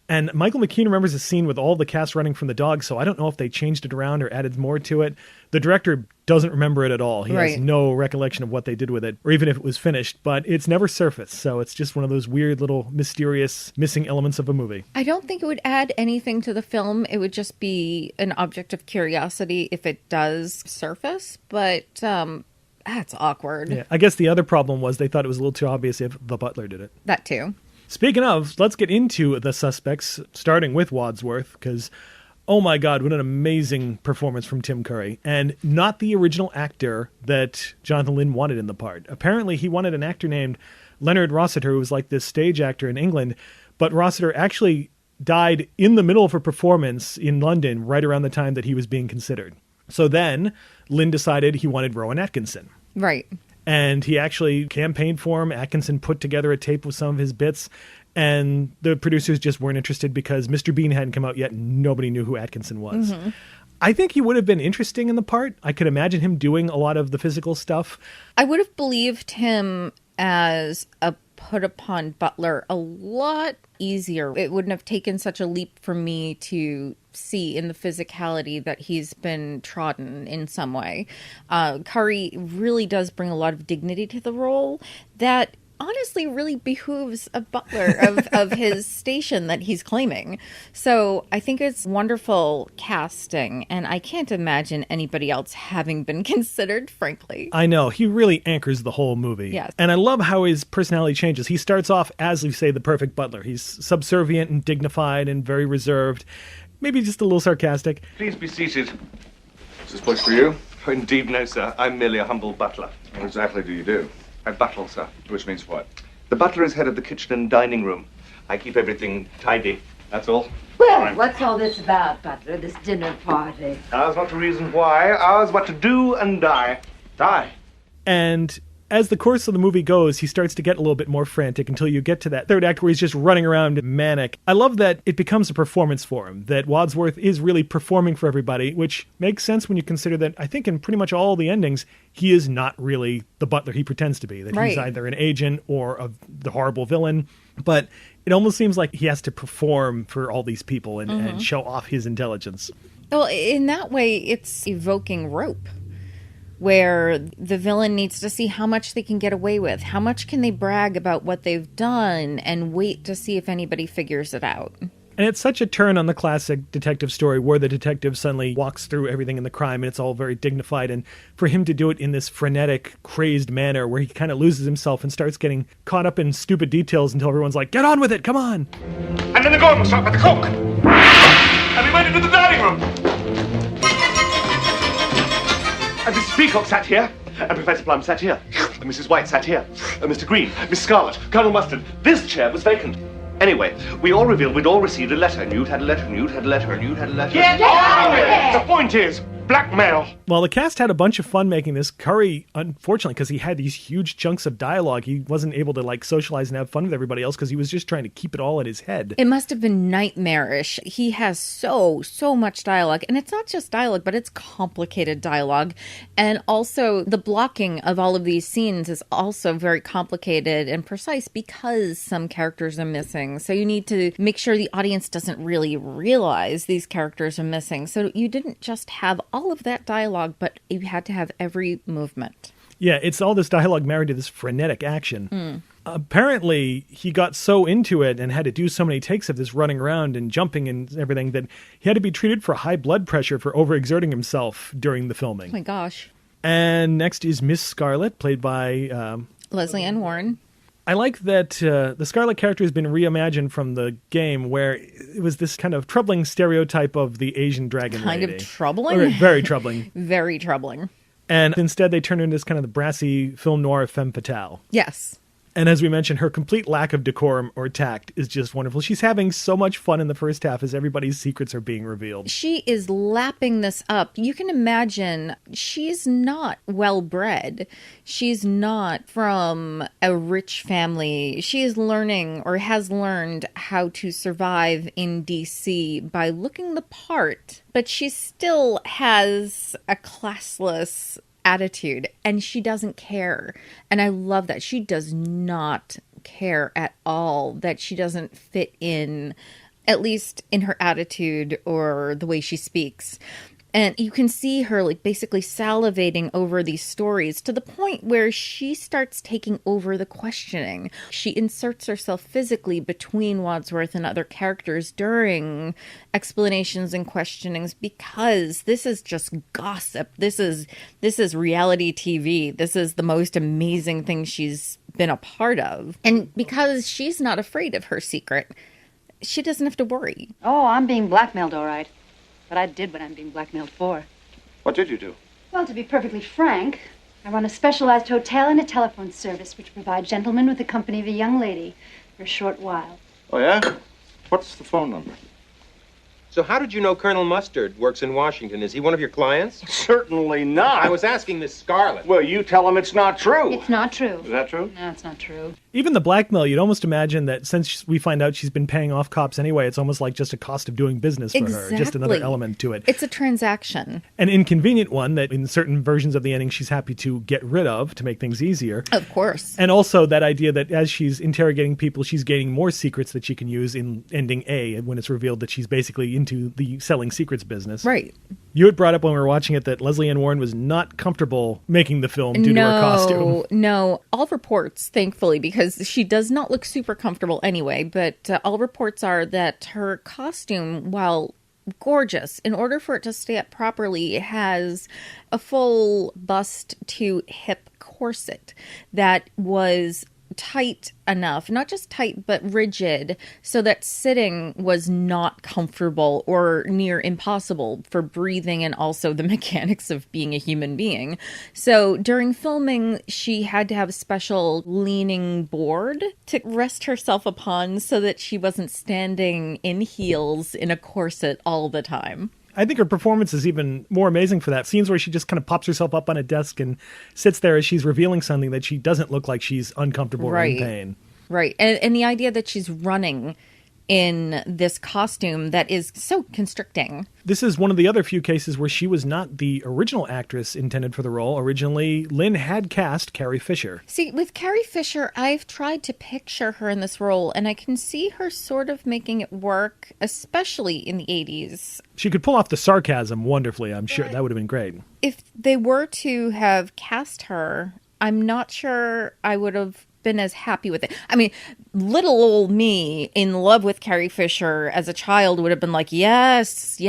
And Michael McKean remembers a scene with all the cast running from the dog, so I don't know if they changed it around or added more to it. The director doesn't remember it at all. He has no recollection of what they did with it, or even if it was finished, but it's never surfaced, so it's just one of those weird little mysterious missing elements of a movie. I don't think it would add anything to the film. It would just be an object of curiosity if it does surface, but that's awkward. Yeah, I guess the other problem was they thought it was a little too obvious if the butler did it. That too. Speaking of, let's get into the suspects, starting with Wadsworth, because, oh my God, what an amazing performance from Tim Curry. And not the original actor that Jonathan Lynn wanted in the part. Apparently, he wanted an actor named Leonard Rossiter, who was like this stage actor in England, but Rossiter actually died in the middle of a performance in London right around the time that he was being considered. So then, Lynn decided he wanted Rowan Atkinson. Right. And he actually campaigned for him. Atkinson put together a tape with some of his bits, and the producers just weren't interested because Mr. Bean hadn't come out yet and nobody knew who Atkinson was. Mm-hmm. I think he would have been interesting in the part. I could imagine him doing a lot of the physical stuff. I would have believed him as a put-upon butler a lot easier. It wouldn't have taken such a leap for me to see in the physicality that he's been trodden in some way. Curry really does bring a lot of dignity to the role that honestly really behooves a butler of his station that he's claiming. So I think it's wonderful casting, and I can't imagine anybody else having been considered, frankly. I know. He really anchors the whole movie. Yes. And I love how his personality changes. He starts off as, we say, the perfect butler. He's subservient and dignified and very reserved, maybe just a little sarcastic. Please be seated. Is this place for you? Oh, indeed, no, sir. I'm merely a humble butler. What exactly do you do? I buttle, sir. Which means what? The butler is head of the kitchen and dining room. I keep everything tidy. That's all. Well, what's all this about, Butler, this dinner party? Ours not to reason why, ours but to do and die. Die. And as the course of the movie goes, he starts to get a little bit more frantic until you get to that third act where he's just running around manic. I love that it becomes a performance for him, that Wadsworth is really performing for everybody, which makes sense when you consider that I think in pretty much all the endings, he is not really the butler he pretends to be, that he's either an agent or the horrible villain. But it almost seems like he has to perform for all these people and show off his intelligence. Well, in that way, it's evoking rope, where the villain needs to see how much they can get away with. How much can they brag about what they've done and wait to see if anybody figures it out. And it's such a turn on the classic detective story where the detective suddenly walks through everything in the crime and it's all very dignified. And for him to do it in this frenetic, crazed manner where he kind of loses himself and starts getting caught up in stupid details until everyone's like, get on with it, come on. And then the Gordon shop at the cook. And we went into the dining room. And Mrs. Peacock sat here, and Professor Plum sat here, and Mrs. White sat here, and Mr. Green, Miss Scarlet, Colonel Mustard. This chair was vacant. Anyway, we all revealed we'd all received a letter, and you'd had a letter, and you'd had a letter, and you'd had a letter. Get out of here! The point is, blackmail. Well, the cast had a bunch of fun making this. Curry, unfortunately, because he had these huge chunks of dialogue, he wasn't able to socialize and have fun with everybody else because he was just trying to keep it all in his head. It must have been nightmarish. He has so much dialogue, and it's not just dialogue, but it's complicated dialogue. And also the blocking of all of these scenes is also very complicated and precise because some characters are missing. So you need to make sure the audience doesn't really realize these characters are missing. So you didn't just have all of that dialogue, but you had to have every movement. Yeah, it's all this dialogue married to this frenetic action. Apparently, he got so into it and had to do so many takes of this running around and jumping and everything that he had to be treated for high blood pressure for overexerting himself during the filming. Oh my gosh. And next is Miss Scarlet, played by Leslie Ann Warren. I like that the Scarlet character has been reimagined from the game, where it was this kind of troubling stereotype of the Asian dragon lady. Kind of troubling? Or very troubling. Very troubling. And instead they turned her into this kind of the brassy film noir femme fatale. Yes. And as we mentioned, her complete lack of decorum or tact is just wonderful. She's having so much fun in the first half as everybody's secrets are being revealed. She is lapping this up. You can imagine she's not well-bred. She's not from a rich family. She is learning or has learned how to survive in D.C. by looking the part, but she still has a classless attitude, and she doesn't care. And I love that. She does not care at all that she doesn't fit in, at least in her attitude or the way she speaks. And you can see her basically salivating over these stories to the point where she starts taking over the questioning. She inserts herself physically between Wadsworth and other characters during explanations and questionings because this is just gossip. This is reality TV. This is the most amazing thing she's been a part of. And because she's not afraid of her secret, she doesn't have to worry. Oh, I'm being blackmailed, all right. But I did what I'm being blackmailed for. What did you do? Well, to be perfectly frank, I run a specialized hotel and a telephone service which provide gentlemen with the company of a young lady for a short while. Oh, yeah? What's the phone number? So how did you know Colonel Mustard works in Washington? Is he one of your clients? Certainly not. I was asking Miss Scarlet. Well, you tell him it's not true. It's not true. Is that true? No, it's not true. Even the blackmail, you'd almost imagine that since we find out she's been paying off cops anyway, it's almost like just a cost of doing business for her. Just another element to it. It's a transaction. An inconvenient one that in certain versions of the ending she's happy to get rid of to make things easier. Of course. And also that idea that as she's interrogating people, she's gaining more secrets that she can use in ending A when it's revealed that she's basically into the selling secrets business. Right. You had brought up when we were watching it that Leslie Ann Warren was not comfortable making the film due to her costume. No, all reports, thankfully, because she does not look super comfortable anyway, but all reports are that her costume, while gorgeous, in order for it to stay up properly, it has a full bust to hip corset that was tight enough, not just tight, but rigid, so that sitting was not comfortable or near impossible for breathing and also the mechanics of being a human being. So during filming, she had to have a special leaning board to rest herself upon so that she wasn't standing in heels in a corset all the time. I think her performance is even more amazing for that. Scenes where she just kind of pops herself up on a desk and sits there as she's revealing something that she doesn't look like she's uncomfortable or in pain. Right. And the idea that she's running in this costume that is so constricting. This is one of the other few cases where she was not the original actress intended for the role. Originally, Lynne had cast Carrie Fisher. See, with Carrie Fisher, I've tried to picture her in this role, and I can see her sort of making it work, especially in the 80s. She could pull off the sarcasm wonderfully, I'm sure. That would have been great. If they were to have cast her, I'm not sure I would have been as happy with it. I mean, little old me in love with Carrie Fisher as a child would have been like, yes,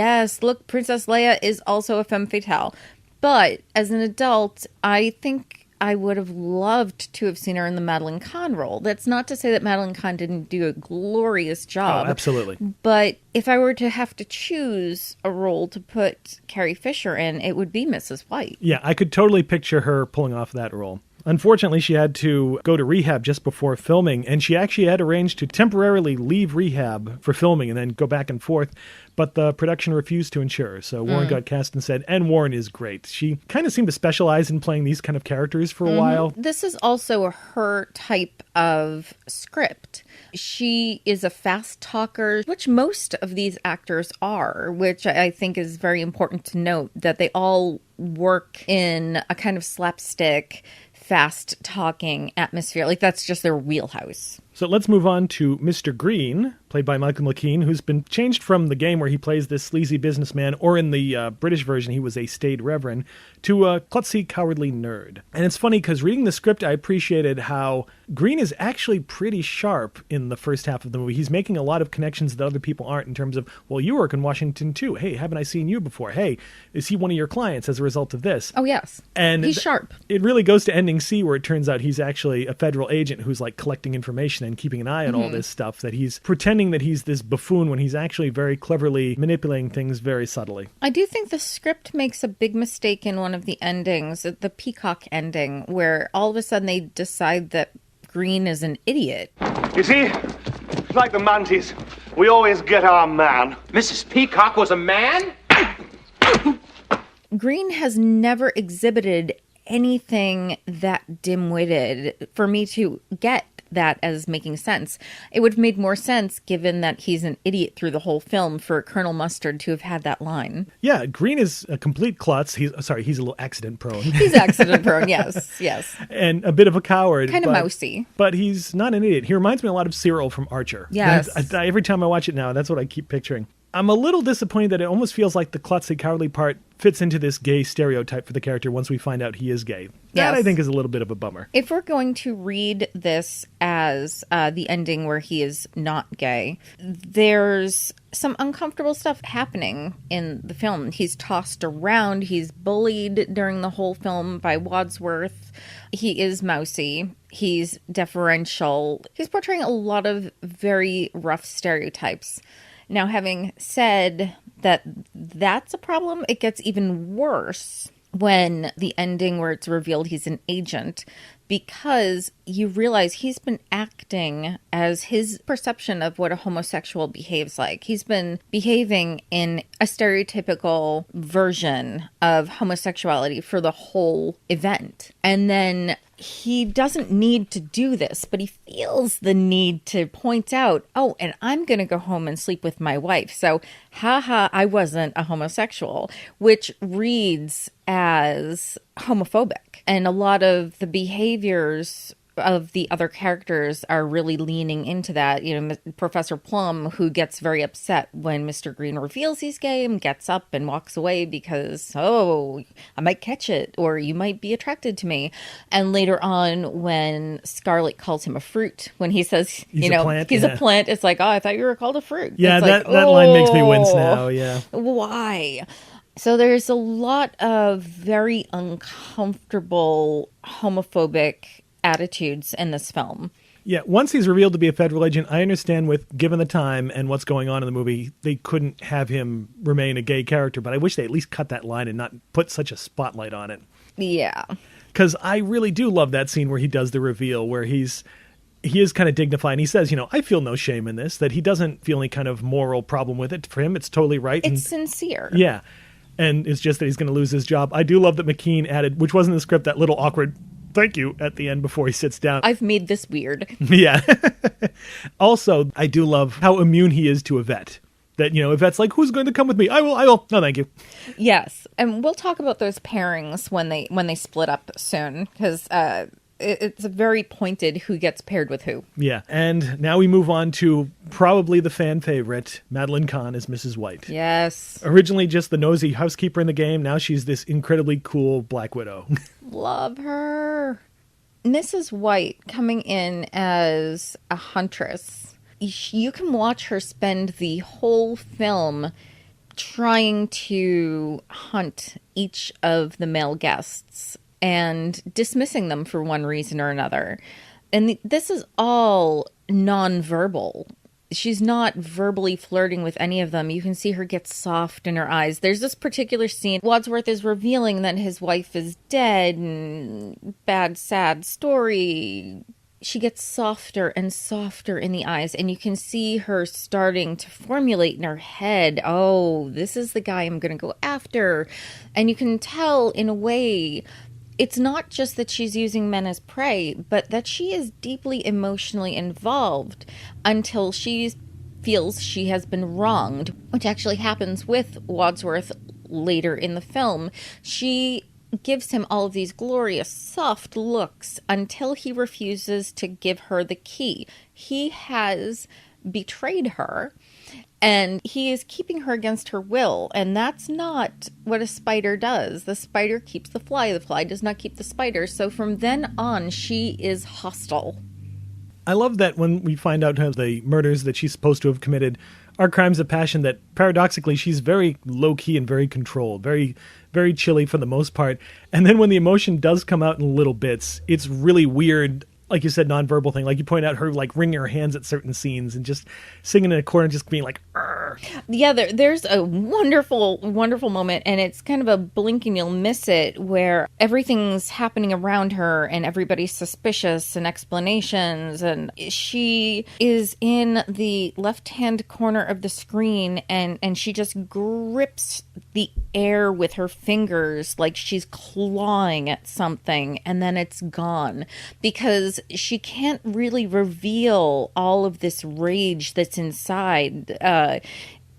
look, Princess Leia is also a femme fatale. But as an adult, I think I would have loved to have seen her in the Madeline Kahn role. That's not to say that Madeline Kahn didn't do a glorious job. Oh, absolutely. But if I were to have to choose a role to put Carrie Fisher in, it would be Mrs. White. Yeah, I could totally picture her pulling off that role. Unfortunately, she had to go to rehab just before filming, and she actually had arranged to temporarily leave rehab for filming and then go back and forth, but the production refused to insure. So Warren got cast and said, and Warren is great. She kind of seemed to specialize in playing these kind of characters for a while. This is also her type of script. She is a fast talker, which most of these actors are, which I think is very important to note, that they all work in a kind of slapstick, fast-talking atmosphere. Like, that's just their wheelhouse. So let's move on to Mr. Green, played by Michael McKean, who's been changed from the game where he plays this sleazy businessman, or in the British version, he was a staid reverend, to a klutzy, cowardly nerd. And it's funny because reading the script, I appreciated how Green is actually pretty sharp in the first half of the movie. He's making a lot of connections that other people aren't in terms of, well, you work in Washington too. Hey, haven't I seen you before? Hey, is he one of your clients as a result of this? Oh, yes. And he's sharp. It really goes to ending C, where it turns out he's actually a federal agent who's like collecting information and keeping an eye on all this stuff, that he's pretending that he's this buffoon when he's actually very cleverly manipulating things very subtly. I do think the script makes a big mistake in one of the endings, the Peacock ending, where all of a sudden they decide that Green is an idiot. You see, like the Mantis, we always get our man. Mrs. Peacock was a man? Green has never exhibited anything that dim-witted for me to get that as making sense. It would have made more sense, given that he's an idiot through the whole film, for Colonel Mustard to have had that line. Yeah, Green is a complete klutz. He's a little accident prone. He's accident prone, yes. And a bit of a coward. Kind of mousy. But he's not an idiot. He reminds me a lot of Cyril from Archer. Yes. Every time I watch it now, that's what I keep picturing. I'm a little disappointed that it almost feels like the klutzy, cowardly part fits into this gay stereotype for the character once we find out he is gay. That, I think, is a little bit of a bummer. If we're going to read this as the ending where he is not gay, there's some uncomfortable stuff happening in the film. He's tossed around. He's bullied during the whole film by Wadsworth. He is mousy. He's deferential. He's portraying a lot of very rough stereotypes. Now, having said that that's a problem, it gets even worse when the ending where it's revealed he's an agent, because you realize he's been acting as his perception of what a homosexual behaves like. He's been behaving in a stereotypical version of homosexuality for the whole event. And then he doesn't need to do this, but he feels the need to point out, oh, and I'm going to go home and sleep with my wife. So, I wasn't a homosexual, which reads as homophobic. And a lot of the behaviors of the other characters are really leaning into that. You know, Professor Plum, who gets very upset when Mr. Green reveals he's gay and gets up and walks away because, oh, I might catch it, or you might be attracted to me. And later on, when Scarlett calls him a fruit, when he says, he's a plant, it's like, oh, I thought you were called a fruit. Yeah, that line makes me wince now, yeah. Why? So there's a lot of very uncomfortable homophobic attitudes in this film. Yeah, once he's revealed to be a federal agent, I understand given the time and what's going on in the movie, they couldn't have him remain a gay character, but I wish they at least cut that line and not put such a spotlight on it. Yeah. Because I really do love that scene where he does the reveal, where he is kind of dignified, and he says, I feel no shame in this, that he doesn't feel any kind of moral problem with it. For him, it's totally right. It's sincere. Yeah. And it's just that he's going to lose his job. I do love that McKean added, which wasn't in the script, that little awkward thank you at the end before he sits down. I've made this weird. Yeah. Also, I do love how immune he is to Yvette. That, Yvette's like, who's going to come with me? I will. No, thank you. Yes. And we'll talk about those pairings when they split up soon, because it's very pointed who gets paired with who. Yeah. And now we move on to probably the fan favorite, Madeline Kahn as Mrs. White. Yes. Originally just the nosy housekeeper in the game. Now she's this incredibly cool Black Widow. Love her. Mrs. White coming in as a huntress. You can watch her spend the whole film trying to hunt each of the male guests and dismissing them for one reason or another. And this is all nonverbal. She's not verbally flirting with any of them. You can see her get soft in her eyes. There's this particular scene. Wadsworth is revealing that his wife is dead and bad, sad story. She gets softer and softer in the eyes, and you can see her starting to formulate in her head, oh, this is the guy I'm going to go after. And you can tell in a way, it's not just that she's using men as prey, but that she is deeply emotionally involved until she feels she has been wronged, which actually happens with Wadsworth later in the film. She gives him all of these glorious, soft looks until he refuses to give her the key. He has betrayed her, and he is keeping her against her will, and that's not what a spider does. The spider keeps the fly does not keep the spider, so from then on, she is hostile. I love that when we find out the murders that she's supposed to have committed are crimes of passion, that paradoxically she's very low-key and very controlled, very, very chilly for the most part. And then when the emotion does come out in little bits, it's really weird, like you said, nonverbal thing. Like you point out her like wringing her hands at certain scenes and just singing in a corner, just being like, "Arr." Yeah, there's a wonderful, wonderful moment, and it's kind of a blink and you'll miss it, where everything's happening around her and everybody's suspicious and explanations, and she is in the left-hand corner of the screen and she just grips the air with her fingers like she's clawing at something, and then it's gone because she can't really reveal all of this rage that's inside.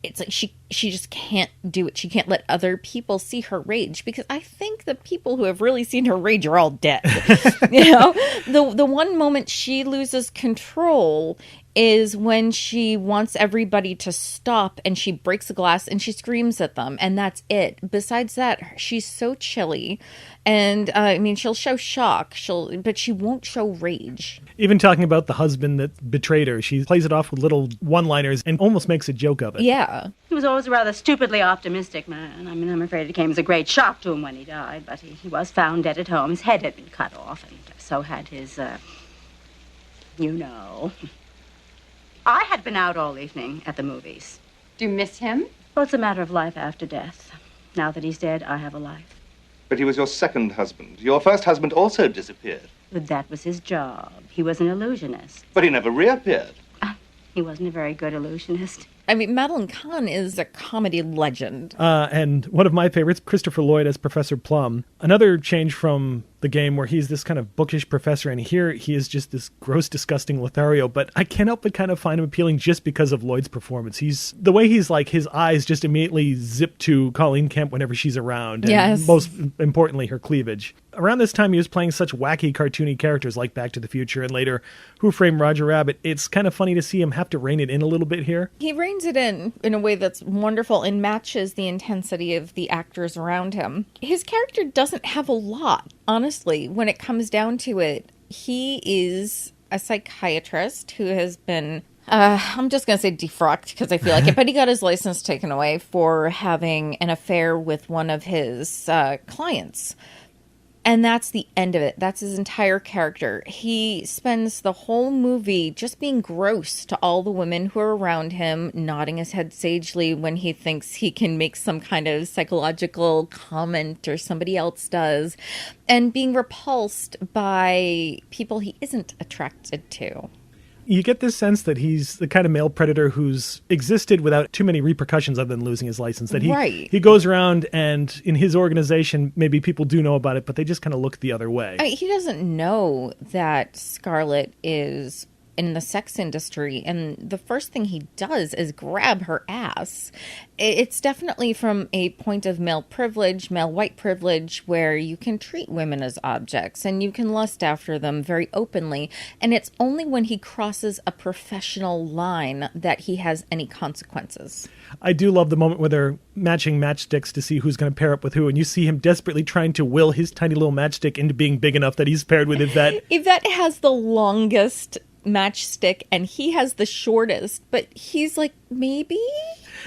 It's like she just can't do it. She can't let other people see her rage, because I think the people who have really seen her rage are all dead. The one moment she loses control is when she wants everybody to stop and she breaks a glass and she screams at them, and that's it. Besides that, she's so chilly, and she'll show shock, but she won't show rage. Even talking about the husband that betrayed her, she plays it off with little one-liners and almost makes a joke of it. Yeah. He was always a rather stupidly optimistic man. I'm afraid it came as a great shock to him when he died, but he was found dead at home. His head had been cut off, and so had his, I had been out all evening at the movies. Do you miss him? Well, it's a matter of life after death. Now that he's dead, I have a life. But he was your second husband. Your first husband also disappeared. But that was his job. He was an illusionist. But he never reappeared. He wasn't a very good illusionist. I mean, Madeline Kahn is a comedy legend. And one of my favorites, Christopher Lloyd as Professor Plum. Another change from the game where he's this kind of bookish professor, and here he is just this gross, disgusting Lothario, but I can't help but kind of find him appealing just because of Lloyd's performance. The way he's like, his eyes just immediately zip to Colleen Kemp whenever she's around, and yes. most importantly, her cleavage. Around this time, he was playing such wacky, cartoony characters like Back to the Future and later Who Framed Roger Rabbit. It's kind of funny to see him have to rein it in a little bit here. He reins it in a way that's wonderful and matches the intensity of the actors around him. His character doesn't have a lot, honestly, when it comes down to it. He is a psychiatrist who has been, I'm just going to say defrocked because I feel like it, but he got his license taken away for having an affair with one of his clients. And that's the end of it. That's his entire character. He spends the whole movie just being gross to all the women who are around him, nodding his head sagely when he thinks he can make some kind of psychological comment or somebody else does, and being repulsed by people he isn't attracted to. You get this sense that he's the kind of male predator who's existed without too many repercussions other than losing his license. That he goes around and in his organization, maybe people do know about it, but they just kind of look the other way. He doesn't know that Scarlett is in the sex industry, and the first thing he does is grab her ass. It's definitely from a point of male privilege, male white privilege, where you can treat women as objects and you can lust after them very openly, and it's only when he crosses a professional line that he has any consequences. I do love the moment where they're matching matchsticks to see who's going to pair up with who, and you see him desperately trying to will his tiny little matchstick into being big enough that he's paired with Yvette. Yvette has the longest matchstick and he has the shortest, but he's like, maybe?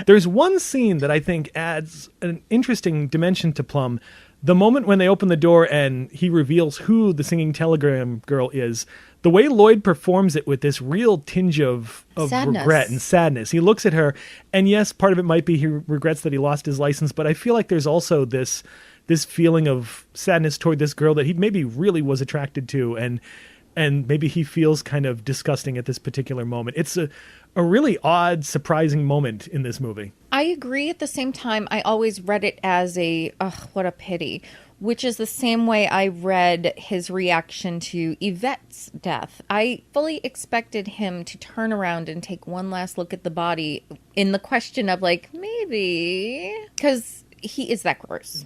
There's one scene that I think adds an interesting dimension to Plum. The moment when they open the door and he reveals who the singing telegram girl is, the way Lloyd performs it with this real tinge of regret and sadness. He looks at her, and yes, part of it might be he regrets that he lost his license, but I feel like there's also this feeling of sadness toward this girl that he maybe really was attracted to, and maybe he feels kind of disgusting at this particular moment. It's a really odd, surprising moment in this movie. I agree. At the same time, I always read it as what a pity, which is the same way I read his reaction to Yvette's death. I fully expected him to turn around and take one last look at the body in the question of like, maybe, because he is that gross.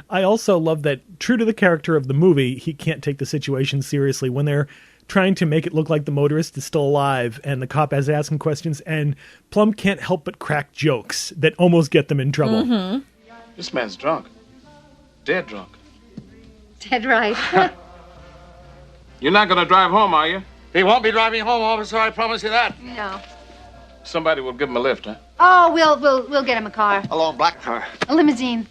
I also love that, true to the character of the movie, he can't take the situation seriously when they're trying to make it look like the motorist is still alive and the cop is asking questions, and Plum can't help but crack jokes that almost get them in trouble. Mm-hmm. This man's drunk. Dead drunk. Dead right. You're not going to drive home, are you? He won't be driving home, officer, I promise you that. No. Somebody will give him a lift, huh? Oh, we'll get him a car. A long black car. A limousine.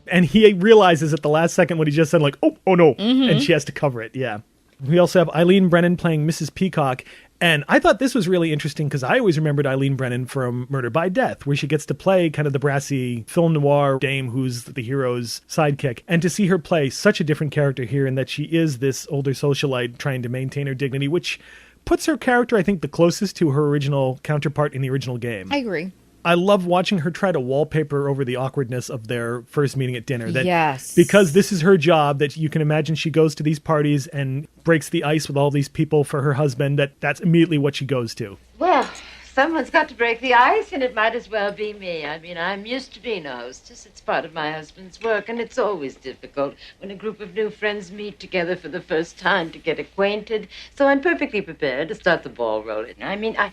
And he realizes at the last second what he just said, like, oh no, and she has to cover it, yeah. We also have Eileen Brennan playing Mrs. Peacock, and I thought this was really interesting because I always remembered Eileen Brennan from Murder by Death, where she gets to play kind of the brassy film noir dame who's the hero's sidekick, and to see her play such a different character here in that she is this older socialite trying to maintain her dignity, which puts her character, I think, the closest to her original counterpart in the original game. I agree. I love watching her try to wallpaper over the awkwardness of their first meeting at dinner. That yes. Because this is her job, that you can imagine she goes to these parties and breaks the ice with all these people for her husband, that's immediately what she goes to. Well, someone's got to break the ice, and it might as well be me. I mean, I'm used to being a hostess. It's part of my husband's work, and it's always difficult when a group of new friends meet together for the first time to get acquainted. So I'm perfectly prepared to start the ball rolling. I mean, I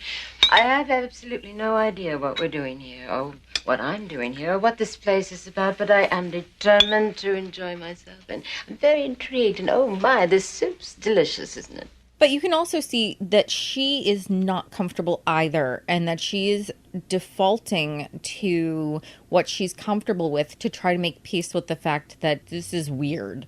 have absolutely no idea what we're doing here, or what I'm doing here, or what this place is about, but I am determined to enjoy myself, and I'm very intrigued, and oh my, this soup's delicious, isn't it? But you can also see that she is not comfortable either, and that she is defaulting to what she's comfortable with to try to make peace with the fact that this is weird.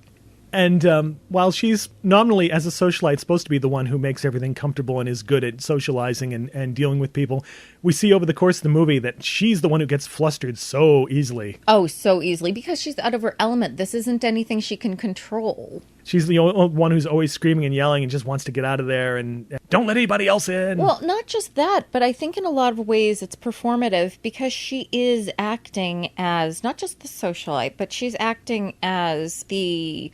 And while she's nominally, as a socialite, supposed to be the one who makes everything comfortable and is good at socializing and dealing with people, we see over the course of the movie that she's the one who gets flustered so easily. Oh, so easily, because she's out of her element. This isn't anything she can control. She's the only one who's always screaming and yelling and just wants to get out of there and don't let anybody else in. Well, not just that, but I think in a lot of ways it's performative because she is acting as not just the socialite, but she's acting as the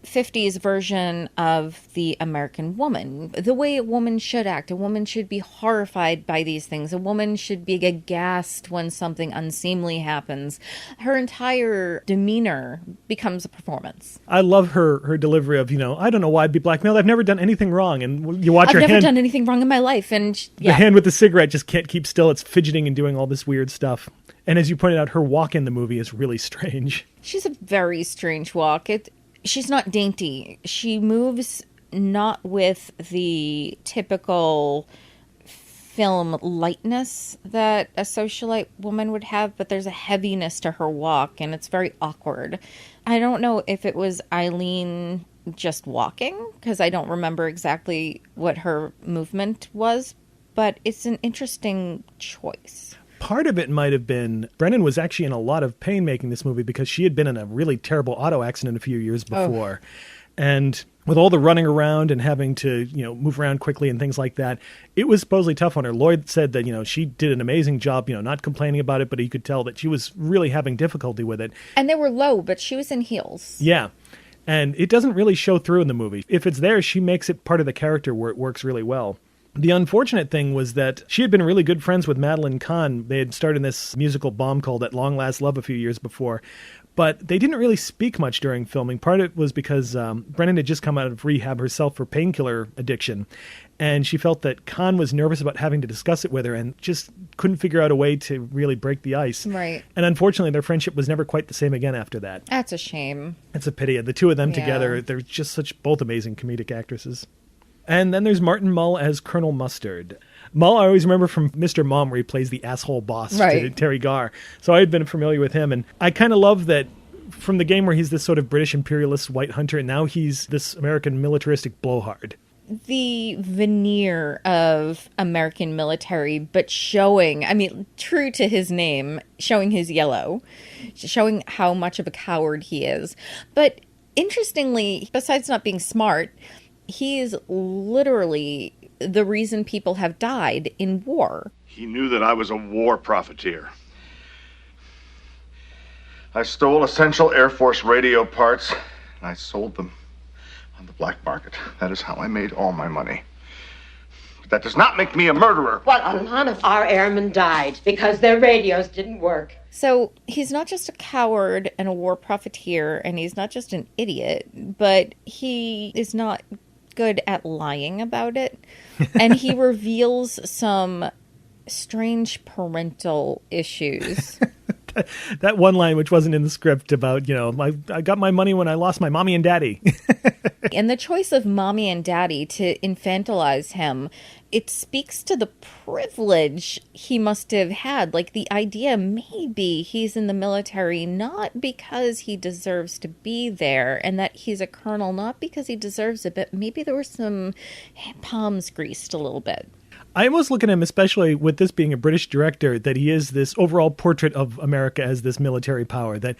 50s version of the American woman. The way a woman should act. A woman should be horrified by these things. A woman should be aghast when something unseemly happens. Her entire demeanor becomes a performance. I love her delivery of, I don't know why I'd be blackmailed. I've never done anything wrong. And you watch her hand. I've never done anything wrong in my life. And the hand with the cigarette just can't keep still. It's fidgeting and doing all this weird stuff. And as you pointed out, her walk in the movie is really strange. She's a very strange walk. She's not dainty. She moves not with the typical film lightness that a socialite woman would have, but there's a heaviness to her walk, and it's very awkward. I don't know if it was Eileen just walking, because I don't remember exactly what her movement was, but it's an interesting choice. Part of it might have been Brennan was actually in a lot of pain making this movie because she had been in a really terrible auto accident a few years before. And with all the running around and having to, move around quickly and things like that, it was supposedly tough on her. Lloyd said that, she did an amazing job, not complaining about it, but he could tell that she was really having difficulty with it. And they were low, but she was in heels. Yeah. And it doesn't really show through in the movie. If it's there, she makes it part of the character where it works really well. The unfortunate thing was that she had been really good friends with Madeline Kahn. They had started this musical bomb called At Long Last Love a few years before, but they didn't really speak much during filming. Part of it was because Brennan had just come out of rehab herself for painkiller addiction, and she felt that Kahn was nervous about having to discuss it with her and just couldn't figure out a way to really break the ice. Right. And unfortunately, their friendship was never quite the same again after that. That's a shame. It's a pity. The two of them together, they're just both amazing comedic actresses. And then there's Martin Mull as Colonel Mustard. Mull, I always remember from Mr. Mom, where he plays the asshole boss to Terry Garr. So I had been familiar with him. And I kind of love that from the game where he's this sort of British imperialist white hunter, and now he's this American militaristic blowhard. The veneer of American military, but showing, true to his name, showing his yellow, showing how much of a coward he is. But interestingly, besides not being smart, he is literally the reason people have died in war. He knew that I was a war profiteer. I stole essential Air Force radio parts, and I sold them on the black market. That is how I made all my money. But that does not make me a murderer. Well, a lot of our airmen died because their radios didn't work. So he's not just a coward and a war profiteer, and he's not just an idiot, but he is not good at lying about it. And he reveals some strange parental issues. That one line, which wasn't in the script about, I got my money when I lost my mommy and daddy. And the choice of mommy and daddy to infantilize him, it speaks to the privilege he must have had. Like the idea maybe he's in the military not because he deserves to be there and that he's a colonel not because he deserves it, but maybe there were some palms greased a little bit. I almost look at him, especially with this being a British director, that he is this overall portrait of America as this military power, that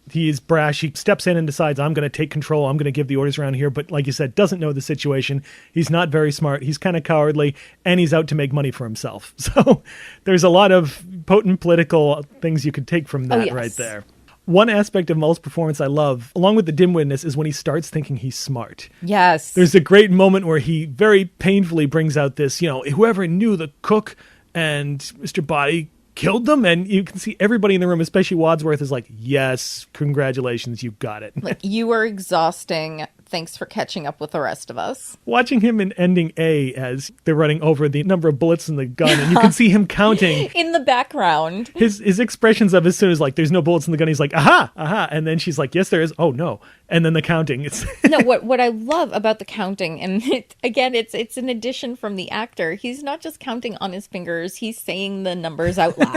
he is brash. He steps in and decides, I'm going to take control. I'm going to give the orders around here. But like you said, doesn't know the situation. He's not very smart. He's kind of cowardly, and he's out to make money for himself. So there's a lot of potent political things you could take from that right there. One aspect of Mull's performance I love, along with the dim-wittedness, is when he starts thinking he's smart. Yes. There's a great moment where he very painfully brings out this, whoever knew the cook and Mr. Body killed them, and you can see everybody in the room, especially Wadsworth, is like, yes, congratulations, you got it. Like, you were exhausting. Thanks for catching up with the rest of us. Watching him in ending A as they're running over the number of bullets in the gun, and you can see him counting. In the background. His expressions of as soon as, like, there's no bullets in the gun, he's like, aha, aha. And then she's like, yes, there is. Oh, no. And then the counting. It's No, what I love about the counting, and it's an addition from the actor. He's not just counting on his fingers. He's saying the numbers out loud.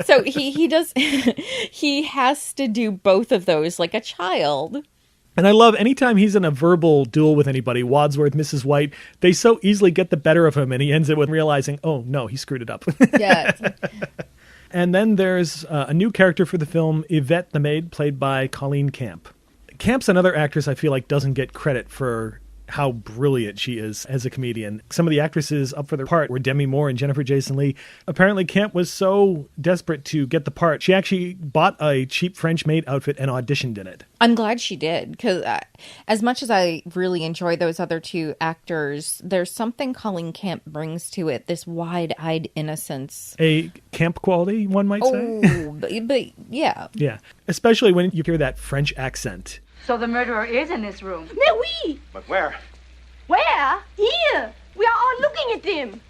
So he has to do both of those like a child. And I love anytime he's in a verbal duel with anybody, Wadsworth, Mrs. White, they so easily get the better of him, and he ends it with realizing, oh, no, he screwed it up. Yeah. And then there's a new character for the film, Yvette the maid, played by Colleen Camp. Camp's another actress I feel like doesn't get credit for how brilliant she is as a comedian. Some of the actresses up for the part were Demi Moore and Jennifer Jason Leigh. Apparently, Camp was so desperate to get the part, she actually bought a cheap French-made outfit and auditioned in it. I'm glad she did, because as much as I really enjoy those other two actors, there's something Colleen Camp brings to it, this wide-eyed innocence. A Camp quality, one might say? Oh, but yeah. Yeah, especially when you hear that French accent. So the murderer is in this room. Mais oui! But where? Where? Here! We are all looking at him.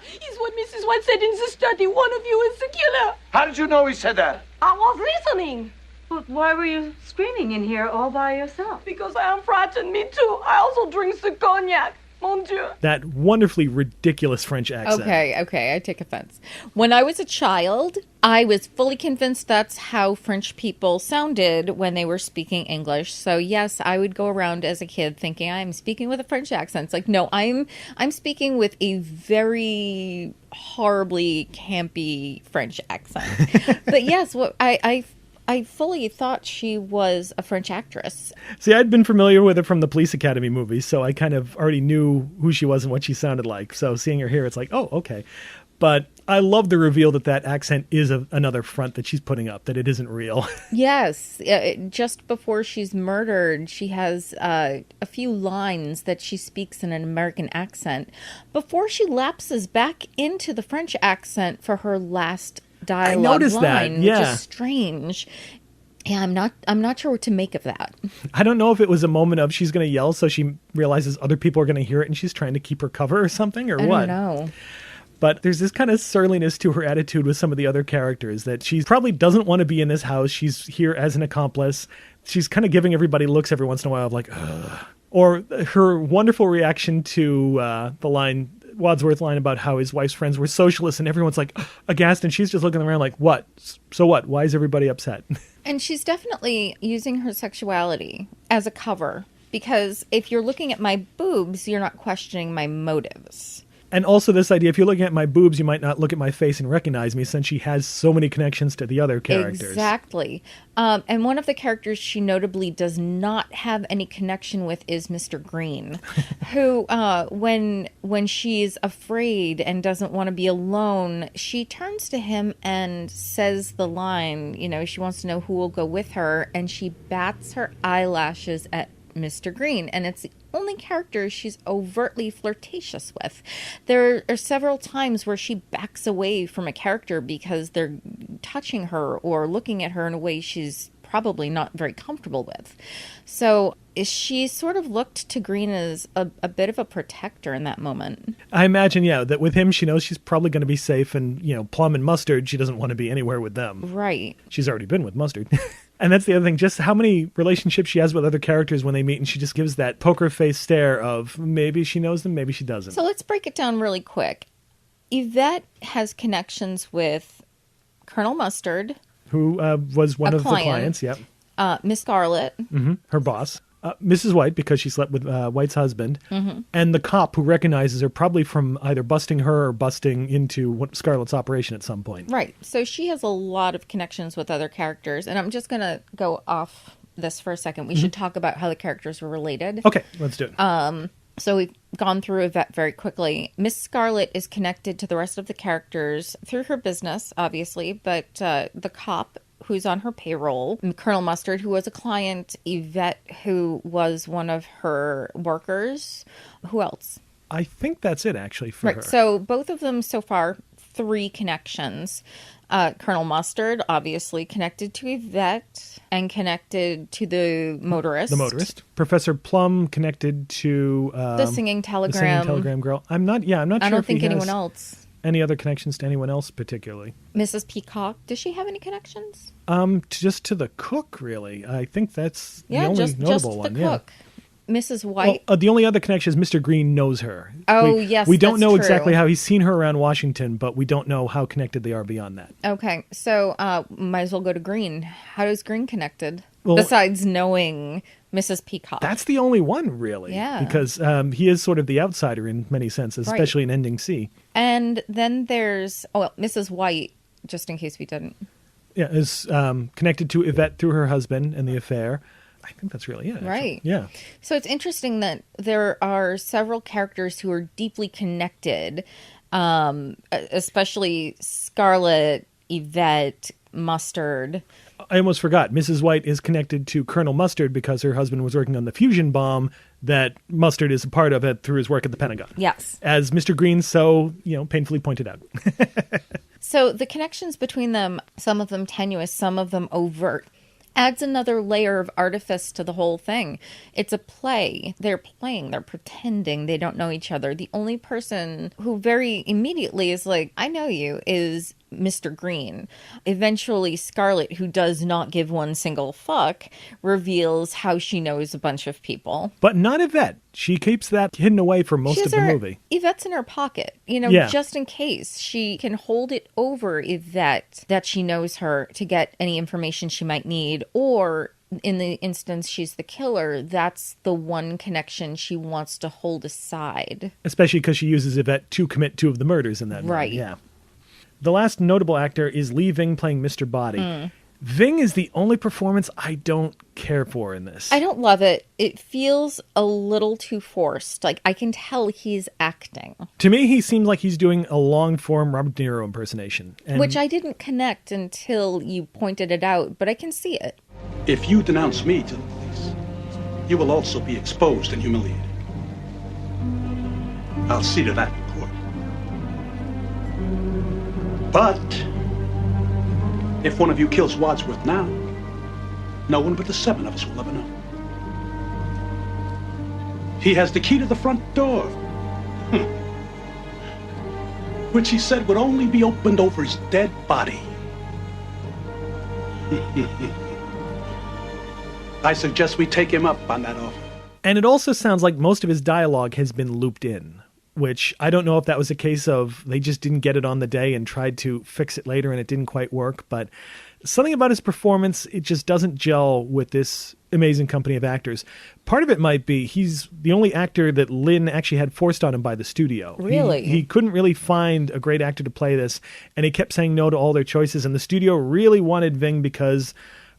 He's what Mrs. White said in the study. One of you is the killer. How did you know he said that? I was listening. But why were you screaming in here all by yourself? Because I am frightened. Me too. I also drink the cognac. Mon Dieu. That wonderfully ridiculous French accent. Okay, I take offense. When I was a child, I was fully convinced that's how French people sounded when they were speaking English. So yes, I would go around as a kid thinking I'm speaking with a French accent. It's like, no, I'm speaking with a very horribly campy French accent. But yes, what I fully thought she was a French actress. See, I'd been familiar with her from the Police Academy movies, so I kind of already knew who she was and what she sounded like. So seeing her here, it's like, oh, okay. But I love the reveal that accent is another front that she's putting up, that it isn't real. Yes. Just before she's murdered, she has a few lines that she speaks in an American accent before she lapses back into the French accent for her last dialogue I noticed line, that, yeah. which is strange. Yeah, I'm not sure what to make of that. I don't know if it was a moment of she's going to yell so she realizes other people are going to hear it and she's trying to keep her cover or something, or what. I don't know. But there's this kind of surliness to her attitude with some of the other characters, that she probably doesn't want to be in this house. She's here as an accomplice. She's kind of giving everybody looks every once in a while of like, ugh. Or her wonderful reaction to the Wadsworth line about how his wife's friends were socialists, and everyone's like aghast, and she's just looking around like, what? So what? Why is everybody upset? And she's definitely using her sexuality as a cover, because if you're looking at my boobs, you're not questioning my motives. And also this idea, if you're looking at my boobs, you might not look at my face and recognize me, since she has so many connections to the other characters. Exactly. And one of the characters she notably does not have any connection with is Mr. Green, who, when she's afraid and doesn't want to be alone, she turns to him and says the line, she wants to know who will go with her, and she bats her eyelashes at Mr. Green, and it's the only character she's overtly flirtatious with. There are several times where she backs away from a character because they're touching her or looking at her in a way she's probably not very comfortable with. So she sort of looked to Green as a bit of a protector in that moment. I imagine, yeah, that with him, she knows she's probably going to be safe, and, Plum and Mustard, she doesn't want to be anywhere with them. Right. She's already been with Mustard. And that's the other thing, just how many relationships she has with other characters when they meet, and she just gives that poker face stare of maybe she knows them, maybe she doesn't. So let's break it down really quick. Yvette has connections with Colonel Mustard, who was one of the clients, yep. Miss Scarlet. Mm-hmm. Her boss. Mrs. White, because she slept with White's husband. Mm-hmm. And the cop who recognizes her, probably from either busting her or busting into Scarlet's operation at some point. Right. So she has a lot of connections with other characters. And I'm just going to go off this for a second. We should talk about how the characters were related. Okay, let's do it. So we've gone through Yvette very quickly. Miss Scarlet is connected to the rest of the characters through her business, obviously, but the cop who's on her payroll, Colonel Mustard, who was a client, Yvette, who was one of her workers. Who else? I think that's it, actually, for her. So both of them so far, 3 connections. Colonel Mustard, obviously connected to Yvette and connected to the motorist. The motorist. Professor Plum connected to the singing telegram. The singing telegram girl. I'm not sure. I don't think anyone else. Any other connections to anyone else particularly? Mrs. Peacock, does she have any connections? Just to the cook, really. I think that's the only notable just one. The cook. Mrs. White. Well, the only other connection is Mr. Green knows her. Oh, yes, we don't know true. exactly how he's seen her around Washington, but we don't know how connected they are beyond that. Okay, so might as well go to Green. How is Green connected? Well, besides knowing Mrs. Peacock. That's the only one, really. Yeah. Because he is sort of the outsider in many senses, especially in Ending C. And then there's, Mrs. White, just in case we didn't. Yeah, is connected to Yvette through her husband and the affair. I think that's really it. Actually. Right. Yeah. So it's interesting that there are several characters who are deeply connected, especially Scarlett, Yvette, Mustard. I almost forgot. Mrs. White is connected to Colonel Mustard because her husband was working on the fusion bomb that Mustard is a part of it through his work at the Pentagon. Yes. As Mr. Green so, painfully pointed out. So the connections between them, some of them tenuous, some of them overt, adds another layer of artifice to the whole thing. It's a play. They're playing. They're pretending. They don't know each other. The only person who very immediately is like, I know you, is Mr. Green. Eventually, Scarlett, who does not give one single fuck, reveals how she knows a bunch of people. But not Yvette. She keeps that hidden away for most of the movie. Yvette's in her pocket, just in case. She can hold it over Yvette that she knows her to get any information she might need, or in the instance she's the killer, that's the one connection she wants to hold aside. Especially because she uses Yvette to commit 2 of the murders in that movie. Right. Yeah. The last notable actor is Lee Ving playing Mr. Body. Ving is the only performance I don't care for in this. I don't love it. It feels a little too forced. Like, I can tell he's acting. To me, he seems like he's doing a long-form Robert De Niro impersonation. Which I didn't connect until you pointed it out, but I can see it. If you denounce me to the police, you will also be exposed and humiliated. I'll see to that in court. But if one of you kills Wadsworth now, no one but the 7 of us will ever know. He has the key to the front door, which he said would only be opened over his dead body. I suggest we take him up on that offer. And it also sounds like most of his dialogue has been looped in, which I don't know if that was a case of they just didn't get it on the day and tried to fix it later and it didn't quite work. But something about his performance, it just doesn't gel with this amazing company of actors. Part of it might be he's the only actor that Lynne actually had forced on him by the studio. Really? He couldn't really find a great actor to play this, and he kept saying no to all their choices. And the studio really wanted Ving because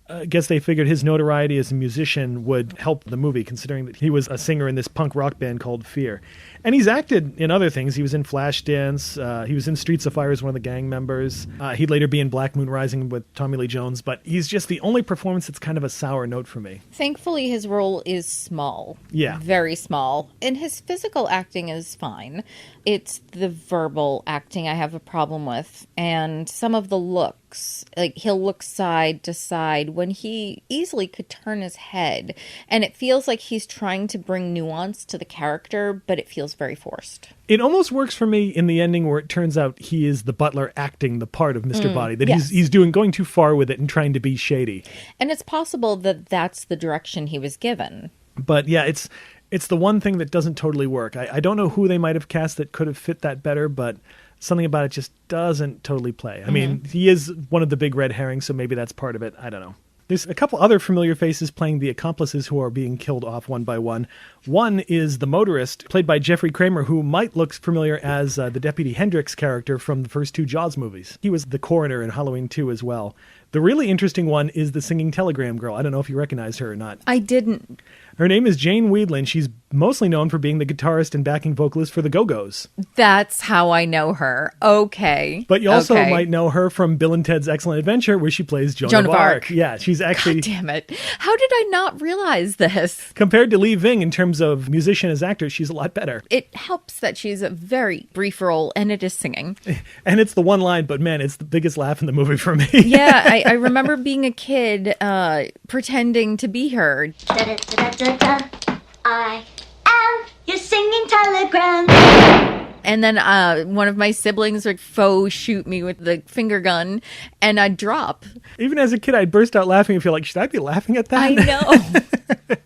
I guess they figured his notoriety as a musician would help the movie, considering that he was a singer in this punk rock band called Fear. And he's acted in other things. He was in Flashdance. He was in Streets of Fire as one of the gang members. He'd later be in Black Moon Rising with Tommy Lee Jones. But he's just the only performance that's kind of a sour note for me. Thankfully, his role is small. Yeah. Very small. And his physical acting is fine. It's the verbal acting I have a problem with. And some of the looks. Like, he'll look side to side when he easily could turn his head. And it feels like he's trying to bring nuance to the character, but it feels very forced. It almost works for me in the ending where it turns out he is the butler acting the part of Mr. Body. That yes. he's going too far with it and trying to be shady. And it's possible that that's the direction he was given. But yeah, it's the one thing that doesn't totally work. I don't know who they might have cast that could have fit that better, but something about it just doesn't totally play. I mean, he is one of the big red herrings, so maybe that's part of it. I don't know. There's a couple other familiar faces playing the accomplices who are being killed off one by one. One is the motorist, played by Jeffrey Kramer, who might look familiar as the Deputy Hendricks character from the first 2 Jaws movies. He was the coroner in Halloween 2 as well. The really interesting one is the singing telegram girl. I don't know if you recognize her or not. I didn't. Her name is Jane Weedland. She's mostly known for being the guitarist and backing vocalist for the Go-Go's. That's how I know her. Okay. But you also might know her from Bill and Ted's Excellent Adventure, where she plays Joan of Arc. Yeah, she's actually... God damn it. How did I not realize this? Compared to Lee Ving, in terms of musician as actor, she's a lot better. It helps that she's a very brief role, and it is singing. And it's the one line, but man, it's the biggest laugh in the movie for me. Yeah, I remember being a kid pretending to be her. I am your singing telegram. And then one of my siblings would faux shoot me with the finger gun, and I'd drop. Even as a kid, I'd burst out laughing and feel like, should I be laughing at that? I know.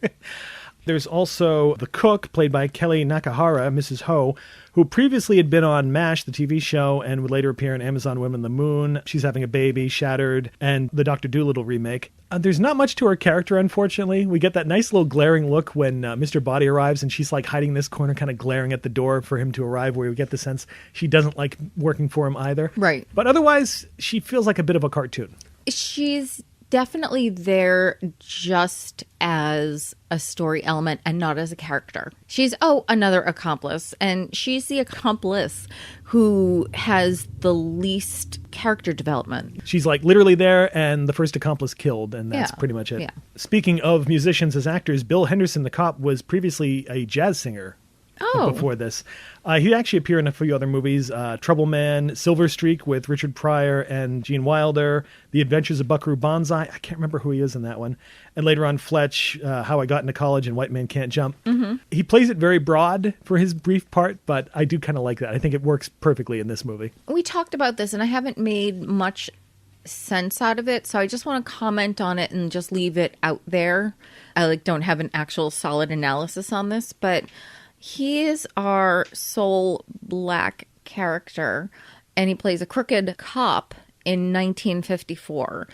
There's also the cook, played by Kelly Nakahara, Mrs. Ho, who previously had been on MASH, the TV show, and would later appear in Amazon Women on the Moon. She's having a baby, Shattered, and the Dr. Dolittle remake. There's not much to her character, unfortunately. We get that nice little glaring look when Mr. Body arrives, and she's like hiding in this corner, kind of glaring at the door for him to arrive, where we get the sense she doesn't like working for him either. Right. But otherwise, she feels like a bit of a cartoon. She's definitely there just as a story element and not as a character. She's, another accomplice. And she's the accomplice who has the least character development. She's like literally there and the first accomplice killed, and that's pretty much it. Yeah. Speaking of musicians as actors, Bill Henderson, the cop, was previously a jazz singer. Before this. He actually appeared in a few other movies, Trouble Man, Silver Streak with Richard Pryor and Gene Wilder, The Adventures of Buckaroo Banzai. I can't remember who he is in that one. And later on, Fletch, How I Got into College, and White Man Can't Jump. Mm-hmm. He plays it very broad for his brief part, but I do kind of like that. I think it works perfectly in this movie. We talked about this, and I haven't made much sense out of it, so I just want to comment on it and just leave it out there. I don't have an actual solid analysis on this, but he is our sole black character, and he plays a crooked cop in 1954.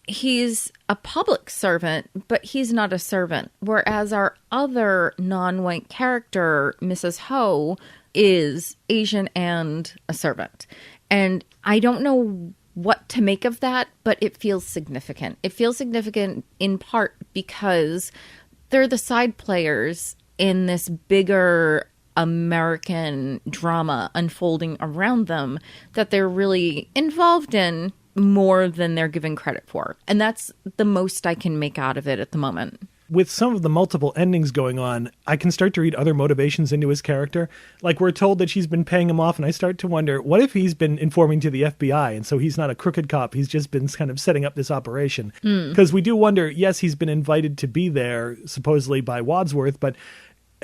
He's a public servant, but he's not a servant, whereas our other non-white character, Mrs. Ho, is Asian and a servant. And I don't know what to make of that, but it feels significant. It feels significant in part because they're the side players in this bigger American drama unfolding around them that they're really involved in more than they're given credit for. And that's the most I can make out of it at the moment. With some of the multiple endings going on, I can start to read other motivations into his character. Like, we're told that she's been paying him off, and I start to wonder, what if he's been informing to the FBI, and so he's not a crooked cop, he's just been kind of setting up this operation? Because we do wonder, yes, he's been invited to be there, supposedly by Wadsworth, but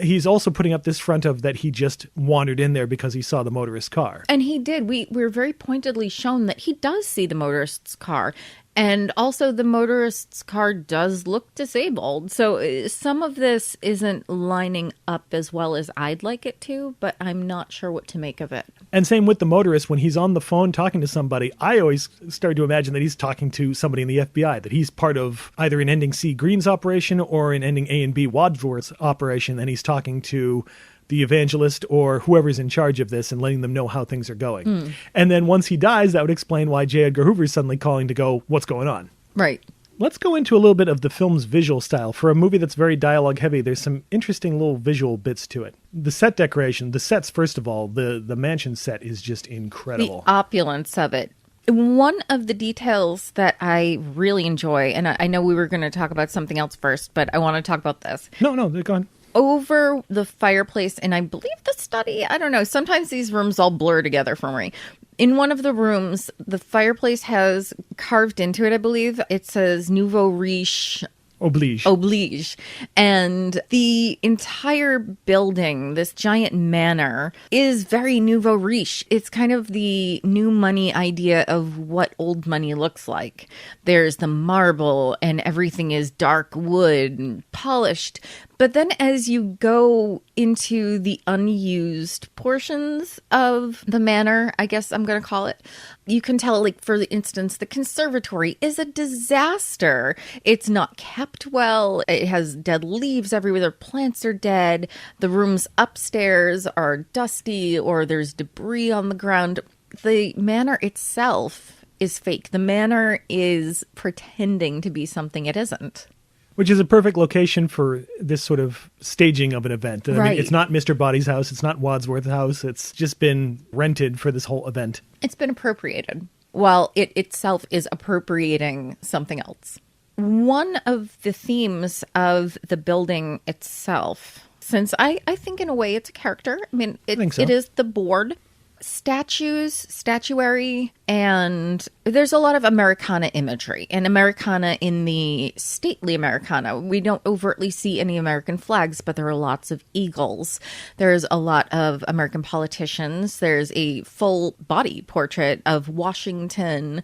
he's also putting up this front of that he just wandered in there because he saw the motorist's car. And he did. We're very pointedly shown that he does see the motorist's car. And also the motorist's car does look disabled. So some of this isn't lining up as well as I'd like it to, but I'm not sure what to make of it. And same with the motorist. When he's on the phone talking to somebody, I always start to imagine that he's talking to somebody in the FBI, that he's part of either an ending C. Green's operation or an ending A and B Wadsworth's operation, and he's talking to the evangelist or whoever's in charge of this and letting them know how things are going. And then once he dies, that would explain why J. Edgar Hoover's suddenly calling to go, what's going on? Right. Let's go into a little bit of the film's visual style. For a movie that's very dialogue heavy, there's some interesting little visual bits to it. The set decoration, the sets, first of all, the mansion set is just incredible. The opulence of it. One of the details that I really enjoy, and I know we were going to talk about something else first, but I want to talk about this. No, go on. Over the fireplace, and I believe the study, I don't know, sometimes these rooms all blur together for me. In one of the rooms, the fireplace has carved into it, I believe. It says Nouveau Riche. Oblige. And the entire building, this giant manor, is very nouveau riche. It's kind of the new money idea of what old money looks like. There's the marble and everything is dark wood and polished. But then as you go into the unused portions of the manor, I guess I'm going to call it, you can tell, like, for instance, the conservatory is a disaster. It's not kept well. It has dead leaves everywhere. The plants are dead. The rooms upstairs are dusty or there's debris on the ground. The manor itself is fake. The manor is pretending to be something it isn't. Which is a perfect location for this sort of staging of an event. I mean, it's not Mr. Body's house. It's not Wadsworth's house. It's just been rented for this whole event. It's been appropriated, while it itself is appropriating something else. One of the themes of the building itself, since I think in a way it's a character. I mean, it is the board. Statues, statuary, and there's a lot of Americana imagery. And Americana in the stately Americana. We don't overtly see any American flags, but there are lots of eagles. There's a lot of American politicians. There's a full body portrait of Washington.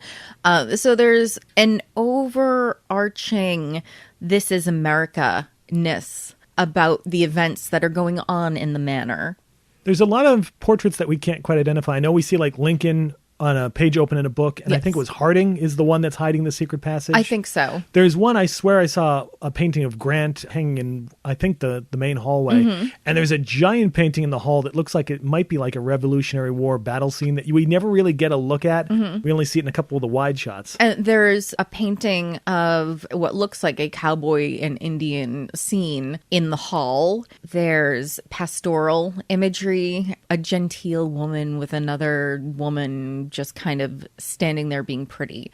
So there's an overarching "this is America-ness" about the events that are going on in the manor. There's a lot of portraits that we can't quite identify. I know we see like Lincoln on a page open in a book, and I think it was Harding is the one that's hiding the secret passage. I think so. There's one, I swear I saw a painting of Grant hanging in, I think, the main hallway, and there's a giant painting in the hall that looks like it might be like a Revolutionary War battle scene that we never really get a look at. We only see it in a couple of the wide shots. And there's a painting of what looks like a cowboy and Indian scene in the hall. There's pastoral imagery, a genteel woman with another woman just kind of standing there being pretty.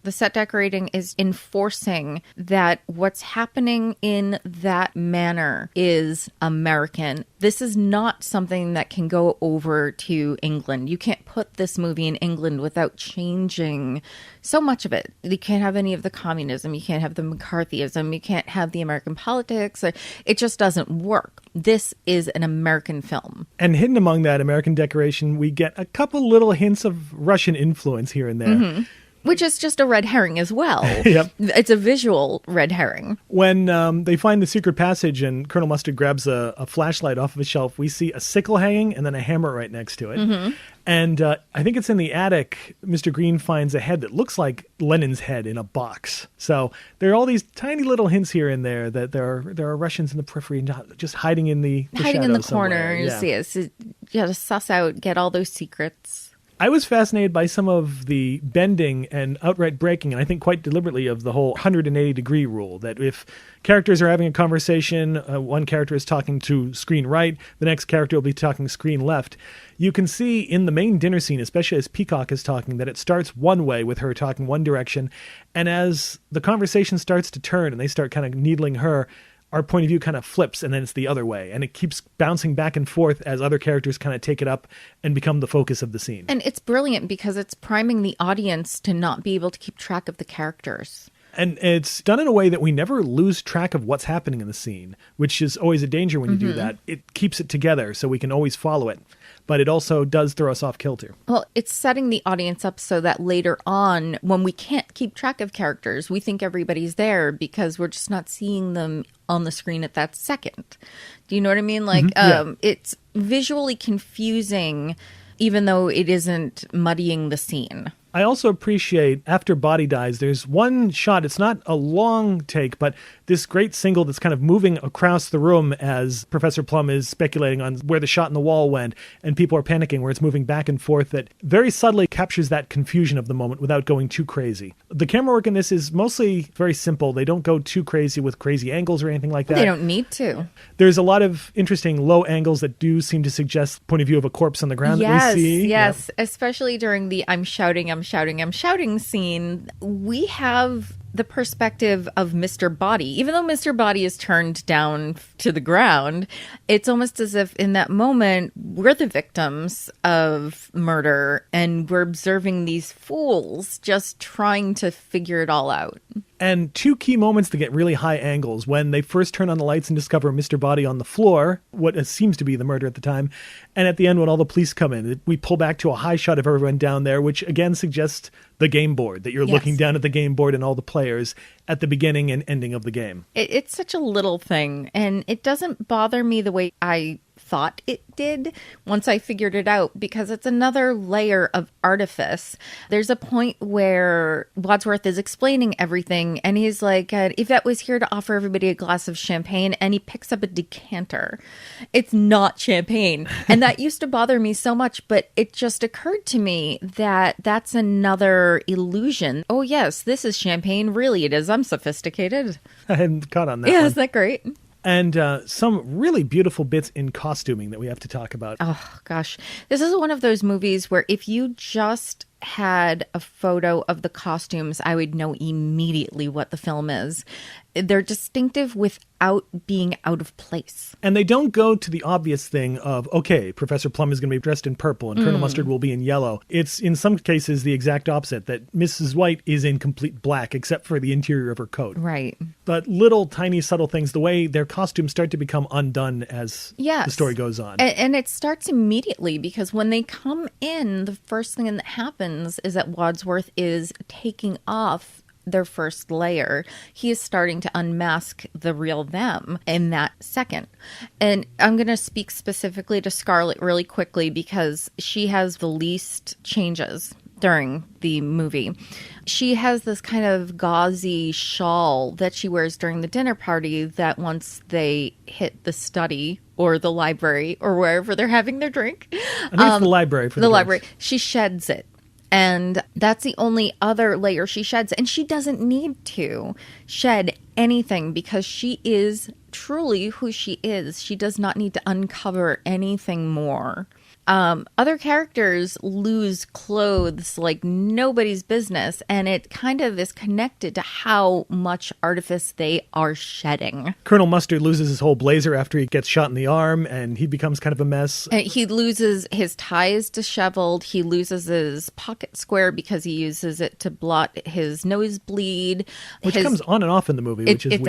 The set decorating is enforcing that what's happening in that manor is American. This is not something that can go over to England. You can't put this movie in England without changing so much of it. You can't have any of the communism. You can't have the McCarthyism. You can't have the American politics. It just doesn't work. This is an American film. And hidden among that American decoration, we get a couple little hints of Russian influence here and there. Which is just a red herring as well. Yep. It's a visual red herring. When they find the secret passage and Colonel Mustard grabs a flashlight off of a shelf, we see a sickle hanging and then a hammer right next to it. And I think it's in the attic, Mr. Green finds a head that looks like Lenin's head in a box. So there are all these tiny little hints here and there that there are Russians in the periphery just hiding in the hiding in the somewhere. corners, yes. You gotta suss out, get all those secrets. I was fascinated by some of the bending and outright breaking, and I think quite deliberately, of the whole 180-degree rule, that if characters are having a conversation, one character is talking to screen right, the next character will be talking screen left. You can see in the main dinner scene, especially as Peacock is talking, that it starts one way with her talking one direction, and as the conversation starts to turn and they start kind of needling her, our point of view kind of flips and then it's the other way. And it keeps bouncing back and forth as other characters kind of take it up and become the focus of the scene. And it's brilliant because it's priming the audience to not be able to keep track of the characters. And it's done in a way that we never lose track of what's happening in the scene, which is always a danger when you do that. It keeps it together so we can always follow it. But it also does throw us off kilter. Well, it's setting the audience up so that later on, when we can't keep track of characters, we think everybody's there because we're just not seeing them on the screen at that second. Do you know what I mean? Like, it's visually confusing, even though it isn't muddying the scene. I also appreciate, after Body dies, there's one shot, it's not a long take, but this great single that's kind of moving across the room as Professor Plum is speculating on where the shot in the wall went, and people are panicking, where it's moving back and forth, that very subtly captures that confusion of the moment without going too crazy. The camera work in this is mostly very simple. They don't go too crazy with crazy angles or anything like that. They don't need to. There's a lot of interesting low angles that do seem to suggest point of view of a corpse on the ground that we see. Yes, especially during the I'm shouting scene. We have the perspective of Mr. Body. Even though Mr. Body is turned down to the ground, it's almost as if in that moment we're the victims of murder and we're observing these fools just trying to figure it all out. And two key moments to get really high angles: when they first turn on the lights and discover Mr. Body on the floor, what seems to be the murder at the time, and at the end when all the police come in, we pull back to a high shot of everyone down there, which again suggests the game board, that you're looking down at the game board and all the players at the beginning and ending of the game. It's such a little thing, and it doesn't bother me the way I thought it did once I figured it out, because it's another layer of artifice. There's a point where Wadsworth is explaining everything, and he's like, Yvette was here to offer everybody a glass of champagne, and he picks up a decanter. It's not champagne. And that used to bother me so much, but it just occurred to me that that's another illusion. Oh yes, this is champagne. Really it is. I'm sophisticated. I hadn't caught on that Yeah, one. isn't that great? And some really beautiful bits in costuming that we have to talk about. Oh, gosh. This is one of those movies where if you just had a photo of the costumes, I would know immediately what the film is. They're distinctive without being out of place. And they don't go to the obvious thing of, okay, Professor Plum is going to be dressed in purple and Colonel Mustard will be in yellow. It's, in some cases, the exact opposite, that Mrs. White is in complete black, except for the interior of her coat. Right. But little, tiny, subtle things, the way their costumes start to become undone as the story goes on. And it starts immediately, because when they come in, the first thing that happens is that Wadsworth is taking off their first layer, he is starting to unmask the real them in that second. And I'm going to speak specifically to Scarlett really quickly because she has the least changes during the movie. She has this kind of gauzy shawl that she wears during the dinner party that once they hit the study or the library or wherever they're having their drink. I think it's the library for the library. She sheds it. And that's the only other layer she sheds. And she doesn't need to shed anything because she is truly who she is. She does not need to uncover anything more. Other characters lose clothes like nobody's business, and it kind of is connected to how much artifice they are shedding. Colonel Mustard loses his whole blazer after he gets shot in the arm, and he becomes kind of a mess. He loses his tie is disheveled. He loses his pocket square because he uses it to blot his nosebleed. Which comes on and off in the movie, which is weird. It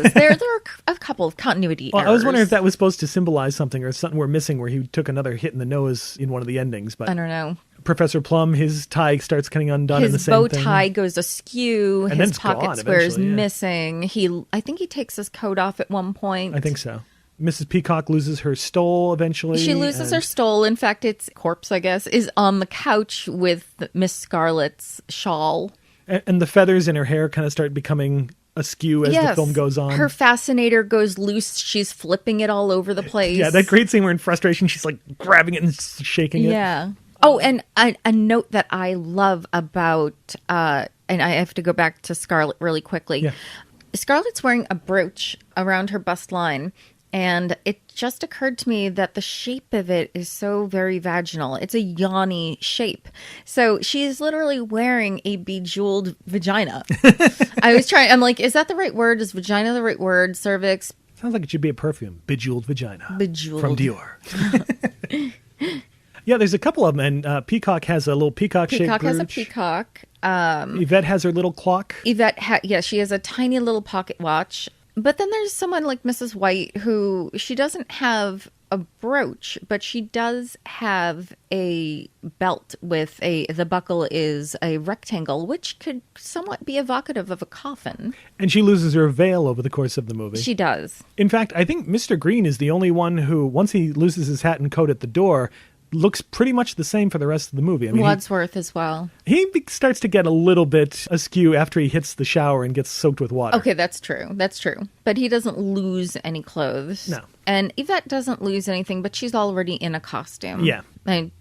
does. There are a couple of continuity errors. I was wondering if that was supposed to symbolize something or something we're missing where he took another hit in the nose in one of the endings, but I don't know. Professor Plum, his tie starts getting undone in the same His thing. bow tie goes askew. And his pocket square is missing. I think he takes his coat off at one point. I think so. Mrs. Peacock loses her stole eventually. She loses her stole. In fact, its corpse, I guess, is on the couch with Miss Scarlett's shawl. And the feathers in her hair kind of start becoming askew as the film goes on. Her fascinator goes loose. She's flipping it all over the place. Yeah, that great scene where in frustration she's like grabbing it and shaking it. Yeah. Oh, and a note that I love about, and I have to go back to Scarlett really quickly. Yeah. Scarlett's wearing a brooch around her bust line. And it just occurred to me that the shape of it is so very vaginal. It's a yawny shape. So she's literally wearing a bejeweled vagina. I'm like, is that the right word? Is vagina the right word? Cervix? Sounds like it should be a perfume. Bejeweled vagina. Bejeweled. From Dior. Yeah, there's a couple of them. And Peacock has a little peacock-shaped Peacock has a brooch. peacock. Yvette has her little clock. Yvette, she has a tiny little pocket watch. But then there's someone like Mrs. White who she doesn't have a brooch, but she does have a belt with the buckle is a rectangle, which could somewhat be evocative of a coffin. And she loses her veil over the course of the movie. She does. In fact, I think Mr. Green is the only one who, once he loses his hat and coat at the door, looks pretty much the same for the rest of the movie. I mean, Wadsworth as well. He starts to get a little bit askew after he hits the shower and gets soaked with water. Okay, that's true. That's true. But he doesn't lose any clothes. No. And Yvette doesn't lose anything, but she's already in a costume. Yeah.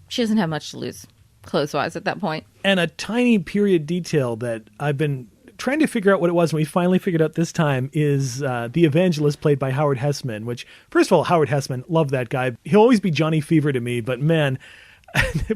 She doesn't have much to lose clothes-wise at that point. And a tiny period detail that I've been trying to figure out what it was, and we finally figured out this time, is the evangelist played by Howard Hessman, which, first of all, Howard Hessman, love that guy. He'll always be Johnny Fever to me, but man,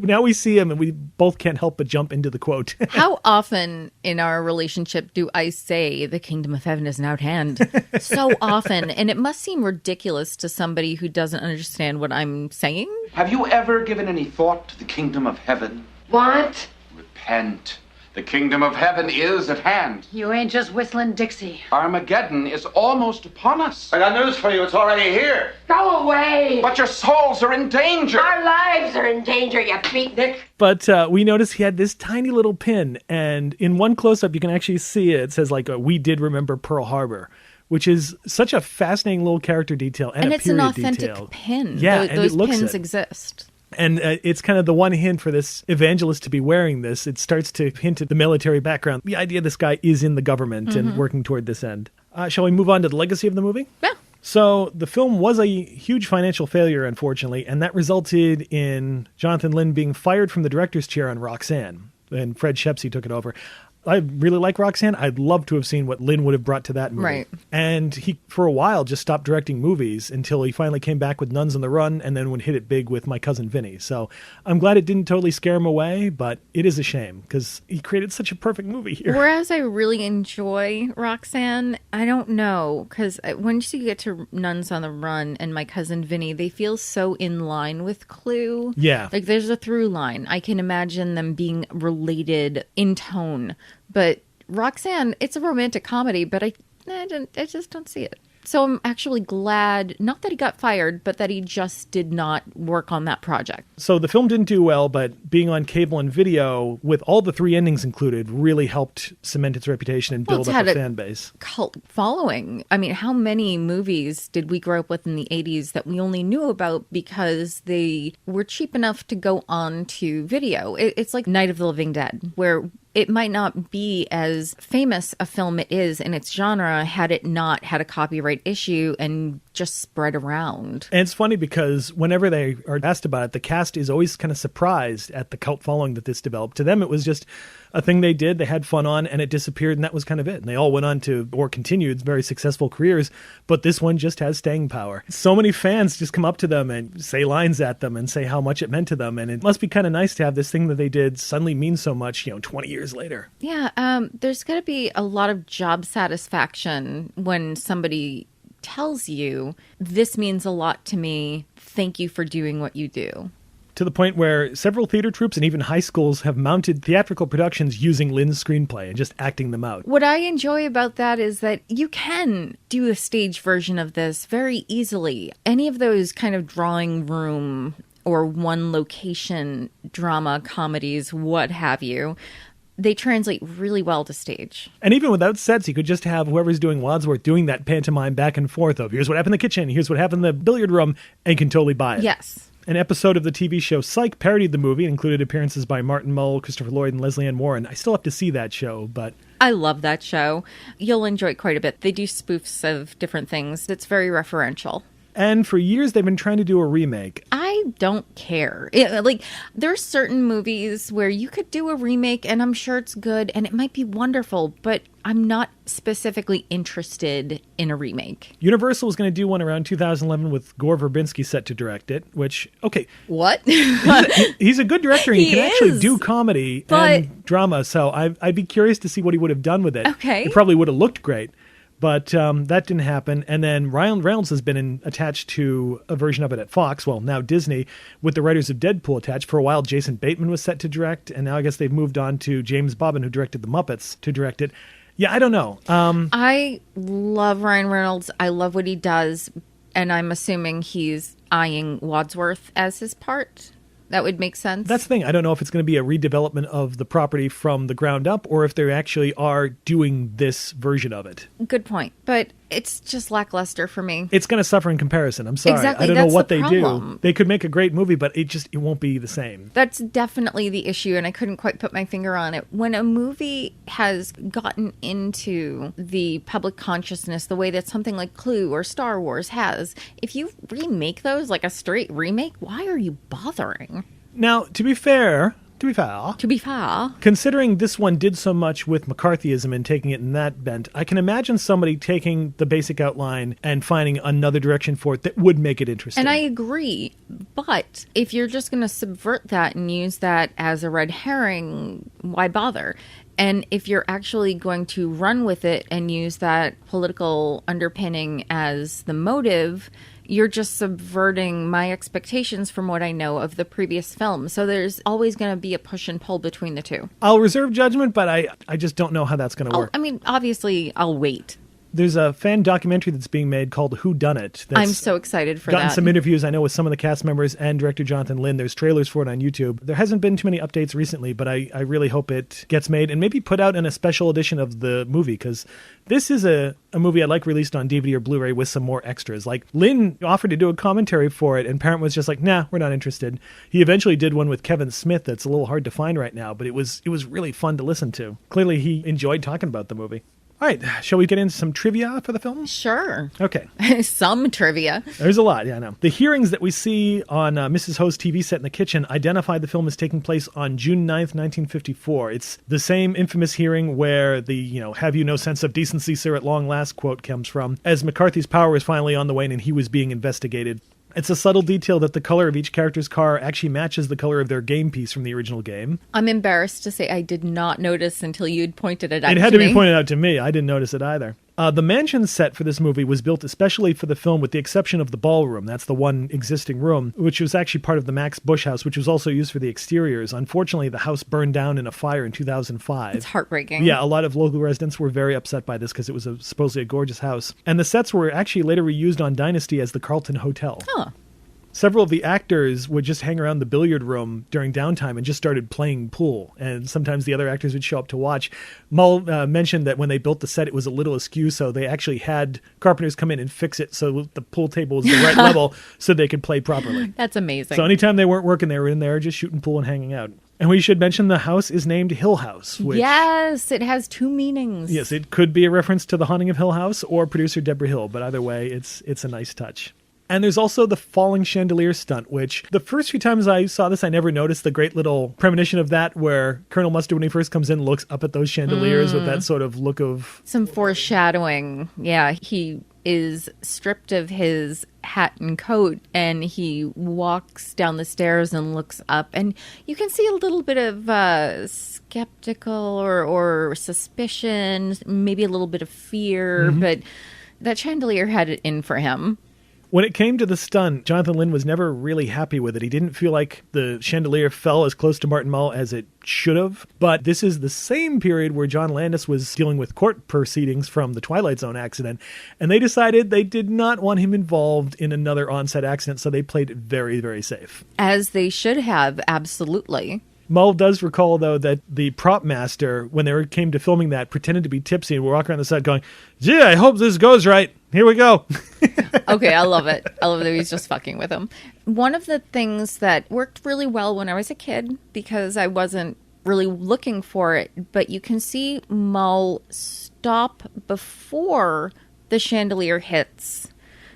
now we see him and we both can't help but jump into the quote. How often in our relationship do I say the kingdom of heaven is now at hand? So often. And it must seem ridiculous to somebody who doesn't understand what I'm saying. Have you ever given any thought to the kingdom of heaven? What? Repent. The kingdom of heaven is at hand. You ain't just whistling Dixie. Armageddon is almost upon us. I got news for you. It's already here. Go away! But your souls are in danger. Our lives are in danger, you beatnik. But we noticed he had this tiny little pin, and in one close-up you can actually see it. It says, like, we did remember Pearl Harbor, which is such a fascinating little character detail and a it's an period authentic detail. pin. Yeah, Those and it looks pins it. exist. And it's kind of the one hint for this evangelist to be wearing this. It starts to hint at the military background. The idea this guy is in the government and working toward this end. Shall we move on to the legacy of the movie? Yeah. So the film was a huge financial failure, unfortunately, and that resulted in Jonathan Lynn being fired from the director's chair on Roxanne. And Fred Shepsey took it over. I really like Roxanne. I'd love to have seen what Lynn would have brought to that movie. Right. And he, for a while, just stopped directing movies until he finally came back with Nuns on the Run and then would hit it big with My Cousin Vinny. So I'm glad it didn't totally scare him away, but it is a shame because he created such a perfect movie here. Whereas I really enjoy Roxanne, I don't know, because once you get to Nuns on the Run and My Cousin Vinny, they feel so in line with Clue. Yeah. Like there's a through line. I can imagine them being related in tone. But Roxanne, it's a romantic comedy, but I just don't see it. So I'm actually glad, not that he got fired, but that he just did not work on that project. So the film didn't do well, but being on cable and video with all the 3 endings included really helped cement its reputation and build up a fan base. Cult following. I mean, how many movies did we grow up with in the 80s that we only knew about because they were cheap enough to go on to video? It's like Night of the Living Dead, where it might not be as famous a film it is in its genre had it not had a copyright issue and just spread around. And it's funny because whenever they are asked about it, the cast is always kind of surprised at the cult following that this developed. To them, it was just a thing they did, they had fun on, and it disappeared, and that was kind of it. And they all went on to, or continued, very successful careers, but this one just has staying power. So many fans just come up to them and say lines at them and say how much it meant to them, and it must be kind of nice to have this thing that they did suddenly mean so much, 20 years later. Yeah, there's got to be a lot of job satisfaction when somebody tells you, this means a lot to me, thank you for doing what you do. To the point where several theater troupes and even high schools have mounted theatrical productions using Lynne's screenplay and just acting them out. What I enjoy about that is that you can do a stage version of this very easily. Any of those kind of drawing room or one location drama, comedies, what have you, they translate really well to stage. And even without sets, you could just have whoever's doing Wadsworth doing that pantomime back and forth of here's what happened in the kitchen, here's what happened in the billiard room, and you can totally buy it. Yes. An episode of the TV show Psych parodied the movie and included appearances by Martin Mull, Christopher Lloyd, and Leslie Ann Warren. I still have to see that show, but... I love that show. You'll enjoy it quite a bit. They do spoofs of different things. It's very referential. And for years, they've been trying to do a remake. I don't care. There are certain movies where you could do a remake, and I'm sure it's good, and it might be wonderful, but I'm not specifically interested in a remake. Universal was going to do one around 2011 with Gore Verbinski set to direct it, which, okay. What? he's a good director, and he can actually do comedy and drama, so I'd be curious to see what he would have done with it. Okay. It probably would have looked great. But that didn't happen. And then Ryan Reynolds has been attached to a version of it at Fox, well, now Disney, with the writers of Deadpool attached. For a while, Jason Bateman was set to direct, and now I guess they've moved on to James Bobbin, who directed The Muppets, to direct it. Yeah, I don't know. I love Ryan Reynolds. I love what he does, and I'm assuming he's eyeing Wadsworth as his part. That would make sense. That's the thing. I don't know if it's going to be a redevelopment of the property from the ground up or if they actually are doing this version of it. Good point. But it's just lackluster for me. It's going to suffer in comparison. I'm sorry. Exactly. I don't That's know what the they problem. do. They could make a great movie, but it won't be the same. That's definitely the issue, and I couldn't quite put my finger on it. When a movie has gotten into the public consciousness the way that something like Clue or Star Wars has, if you remake those like a straight remake, why are you bothering? Now, to be fair, considering this one did so much with McCarthyism and taking it in that bent, I can imagine somebody taking the basic outline and finding another direction for it that would make it interesting. And I agree, but if you're just going to subvert that and use that as a red herring, why bother? And if you're actually going to run with it and use that political underpinning as the motive, you're just subverting my expectations from what I know of the previous film. So there's always going to be a push and pull between the two. I'll reserve judgment, but I just don't know how that's going to work. I mean, obviously, I'll wait. There's a fan documentary that's being made called Who Done It. I'm so excited for gotten that. Some interviews, I know, with some of the cast members and director Jonathan Lynn. There's trailers for it on YouTube. There hasn't been too many updates recently, but I really hope it gets made and maybe put out in a special edition of the movie, because this is a movie I'd like released on DVD or Blu-ray with some more extras. Like, Lynn offered to do a commentary for it, and Parent was just like, nah, we're not interested. He eventually did one with Kevin Smith that's a little hard to find right now, but it was really fun to listen to. Clearly, he enjoyed talking about the movie. All right, shall we get into some trivia for the film? Sure. Okay. Some trivia. There's a lot, yeah, I know. The hearings that we see on Mrs. Ho's TV set in the kitchen identify the film as taking place on June 9th, 1954. It's the same infamous hearing where the, have you no sense of decency, sir, at long last quote comes from, as McCarthy's power was finally on the wane and he was being investigated. It's a subtle detail that the color of each character's car actually matches the color of their game piece from the original game. I'm embarrassed to say I did not notice until you'd pointed it out to me. It had to be pointed out to me. I didn't notice it either. The mansion set for this movie was built especially for the film with the exception of the ballroom. That's the one existing room, which was actually part of the Max Bush house, which was also used for the exteriors. Unfortunately, the house burned down in a fire in 2005. It's heartbreaking. Yeah, a lot of local residents were very upset by this because it was supposedly a gorgeous house. And the sets were actually later reused on Dynasty as the Carlton Hotel. Huh. Several of the actors would just hang around the billiard room during downtime and just started playing pool. And sometimes the other actors would show up to watch. Mull mentioned that when they built the set, it was a little askew, so they actually had carpenters come in and fix it so the pool table was the right level so they could play properly. That's amazing. So anytime they weren't working, they were in there just shooting pool and hanging out. And we should mention the house is named Hill House. Which, yes, it has two meanings. Yes, it could be a reference to The Haunting of Hill House or producer Deborah Hill, but either way, it's a nice touch. And there's also the falling chandelier stunt, which the first few times I saw this, I never noticed the great little premonition of that where Colonel Mustard, when he first comes in, looks up at those chandeliers with that sort of look of... Some foreshadowing. Yeah, he is stripped of his hat and coat and he walks down the stairs and looks up. And you can see a little bit of skeptical or suspicion, maybe a little bit of fear, but that chandelier had it in for him. When it came to the stunt, Jonathan Lynn was never really happy with it. He didn't feel like the chandelier fell as close to Martin Mull as it should have. But this is the same period where John Landis was dealing with court proceedings from the Twilight Zone accident. And they decided they did not want him involved in another on-set accident, so they played it very, very safe. As they should have, absolutely. Mull does recall, though, that the prop master, when they came to filming that, pretended to be tipsy and would walk around the set going, gee, I hope this goes right. Here we go. Okay, I love it. I love that he's just fucking with him. One of the things that worked really well when I was a kid, because I wasn't really looking for it, but you can see Mull stop before the chandelier hits.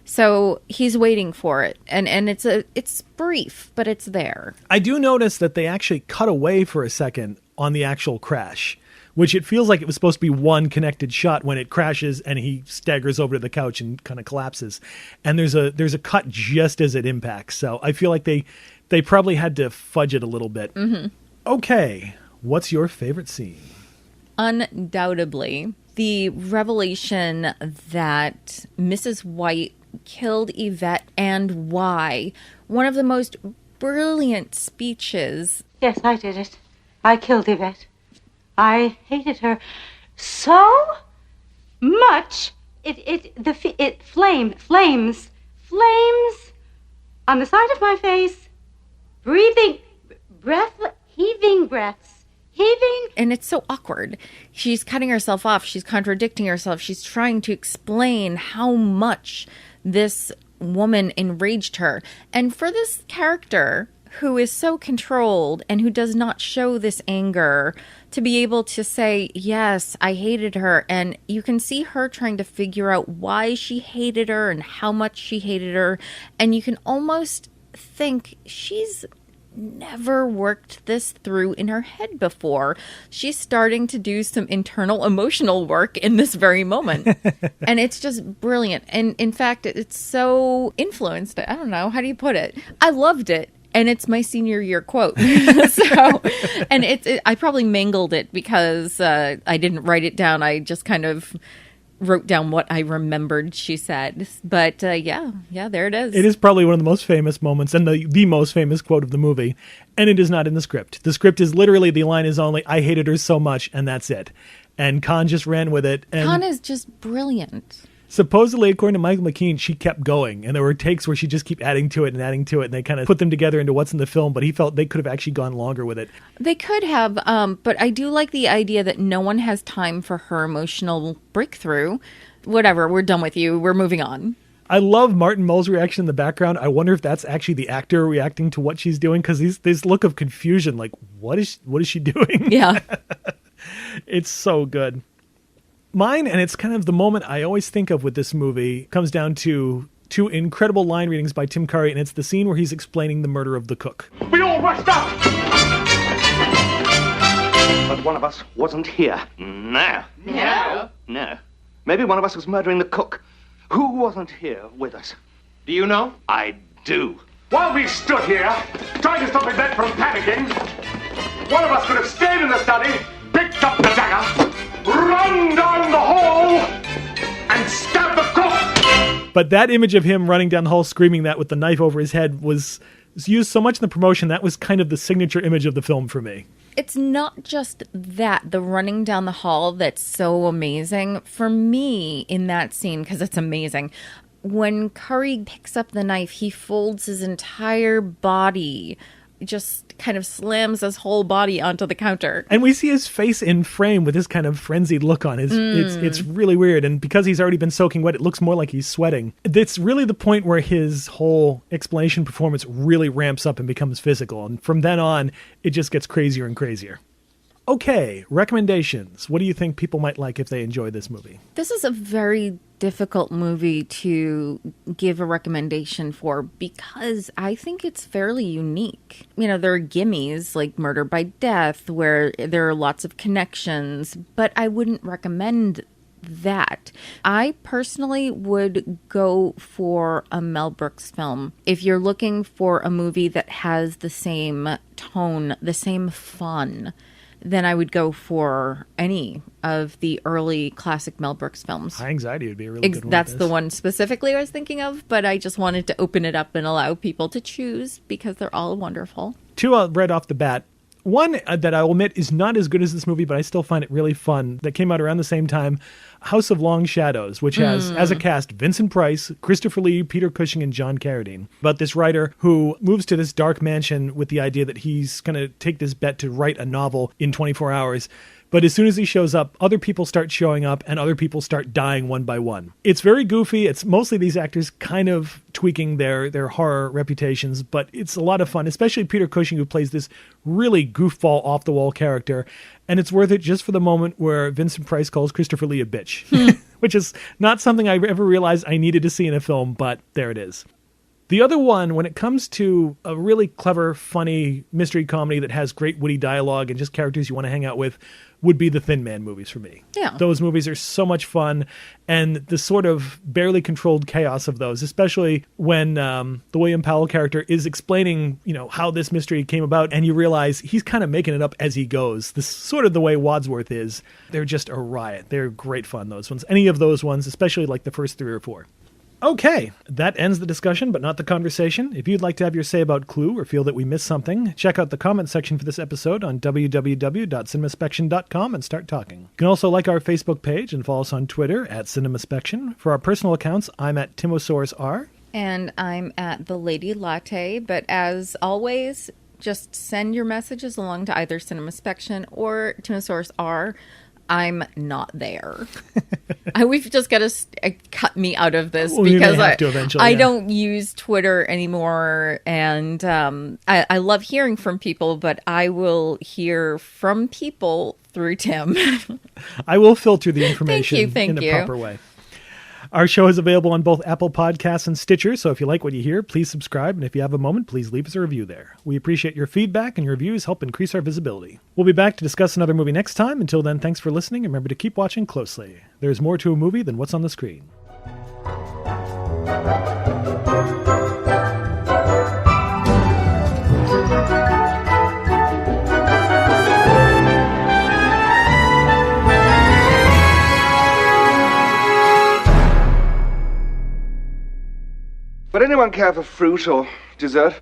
So he's waiting for it, and it's brief, but it's there. I do notice that they actually cut away for a second on the actual crash, which it feels like it was supposed to be one connected shot when it crashes and he staggers over to the couch and kind of collapses. And there's a cut just as it impacts. So I feel like they probably had to fudge it a little bit. Mm-hmm. Okay, what's your favorite scene? Undoubtedly, the revelation that Mrs. White killed Yvette and why. One of the most brilliant speeches. Yes, I did it. I killed Yvette. I hated her so much. It flames on the side of my face, heaving breaths. And it's so awkward. She's cutting herself off. She's contradicting herself. She's trying to explain how much this woman enraged her. And for this character who is so controlled and who does not show this anger, to be able to say, yes, I hated her. And you can see her trying to figure out why she hated her and how much she hated her. And you can almost think she's never worked this through in her head before. She's starting to do some internal emotional work in this very moment. And it's just brilliant. And in fact, it's so influenced. I don't know. How do you put it? I loved it. And it's my senior year quote. I probably mangled it because I didn't write it down. I just kind of wrote down what I remembered she said. But yeah, there it is. It is probably one of the most famous moments and the most famous quote of the movie. And it is not in the script. The script is literally, the line is only, I hated her so much, and that's it. And Kahn just ran with it. And Kahn is just brilliant. Supposedly, according to Michael McKean, she kept going. And there were takes where she just kept adding to it. And they kind of put them together into what's in the film. But he felt they could have actually gone longer with it. They could have. But I do like the idea that no one has time for her emotional breakthrough. Whatever, we're done with you. We're moving on. I love Martin Mull's reaction in the background. I wonder if that's actually the actor reacting to what she's doing. Because this look of confusion, like, what is she doing? Yeah. It's so good. Mine, and it's kind of the moment I always think of with this movie, comes down to two incredible line readings by Tim Curry, and it's the scene where he's explaining the murder of the cook. We all rushed up! But one of us wasn't here. No. No? No. Maybe one of us was murdering the cook. Who wasn't here with us? Do you know? I do. While we stood here, trying to stop Yvette from panicking, one of us could have stayed in the study, picked up the dagger, run down the hall, and stab the cook! But that image of him running down the hall screaming that with the knife over his head was used so much in the promotion, that was kind of the signature image of the film for me. It's not just that, the running down the hall that's so amazing. For me, in that scene, because it's amazing, when Curry picks up the knife, he folds his entire body, just kind of slams his whole body onto the counter. And we see his face in frame with this kind of frenzied look on his. It's really weird. And because he's already been soaking wet, it looks more like he's sweating. It's really the point where his whole explanation performance really ramps up and becomes physical. And from then on, it just gets crazier and crazier. Okay, recommendations. What do you think people might like if they enjoy this movie? This is a very difficult movie to give a recommendation for because I think it's fairly unique. You know, there are gimmies like Murder by Death where there are lots of connections, but I wouldn't recommend that. I personally would go for a Mel Brooks film. If you're looking for a movie that has the same tone, the same fun, then I would go for any of the early classic Mel Brooks films. High Anxiety would be a really good one. That's the one specifically I was thinking of, but I just wanted to open it up and allow people to choose because they're all wonderful. Two right off the bat. One that I will admit is not as good as this movie, but I still find it really fun, that came out around the same time, House of Long Shadows, which has, as a cast, Vincent Price, Christopher Lee, Peter Cushing, and John Carradine. About this writer who moves to this dark mansion with the idea that he's going to take this bet to write a novel in 24 hours. But as soon as he shows up, other people start showing up and other people start dying one by one. It's very goofy. It's mostly these actors kind of tweaking their horror reputations, but it's a lot of fun, especially Peter Cushing, who plays this really goofball, off-the-wall character. And it's worth it just for the moment where Vincent Price calls Christopher Lee a bitch, which is not something I ever realized I needed to see in a film, but there it is. The other one, when it comes to a really clever, funny mystery comedy that has great witty dialogue and just characters you want to hang out with, would be the Thin Man movies for me. Yeah. Those movies are so much fun, and the sort of barely controlled chaos of those, especially when the William Powell character is explaining, how this mystery came about, and you realize he's kind of making it up as he goes. This is sort of the way Wadsworth is. They're just a riot. They're great fun, those ones. Any of those ones, especially like the first 3 or 4. Okay, that ends the discussion, but not the conversation. If you'd like to have your say about Clue or feel that we missed something, check out the comment section for this episode on www.cinemaspection.com and start talking. You can also like our Facebook page and follow us on Twitter at CinemaSpection. For our personal accounts, I'm at TimosaurusR. And I'm at The Lady Latte, but as always, just send your messages along to either CinemaSpection or TimosaurusR. I'm not there. We've just got to cut me out of this because I don't use Twitter anymore. And I love hearing from people, but I will hear from people through Tim. I will filter the information Thank you. Proper way. Our show is available on both Apple Podcasts and Stitcher, so if you like what you hear, please subscribe, and if you have a moment, please leave us a review there. We appreciate your feedback, and your reviews help increase our visibility. We'll be back to discuss another movie next time. Until then, thanks for listening, and remember to keep watching closely. There's more to a movie than what's on the screen. Would anyone care for fruit or dessert?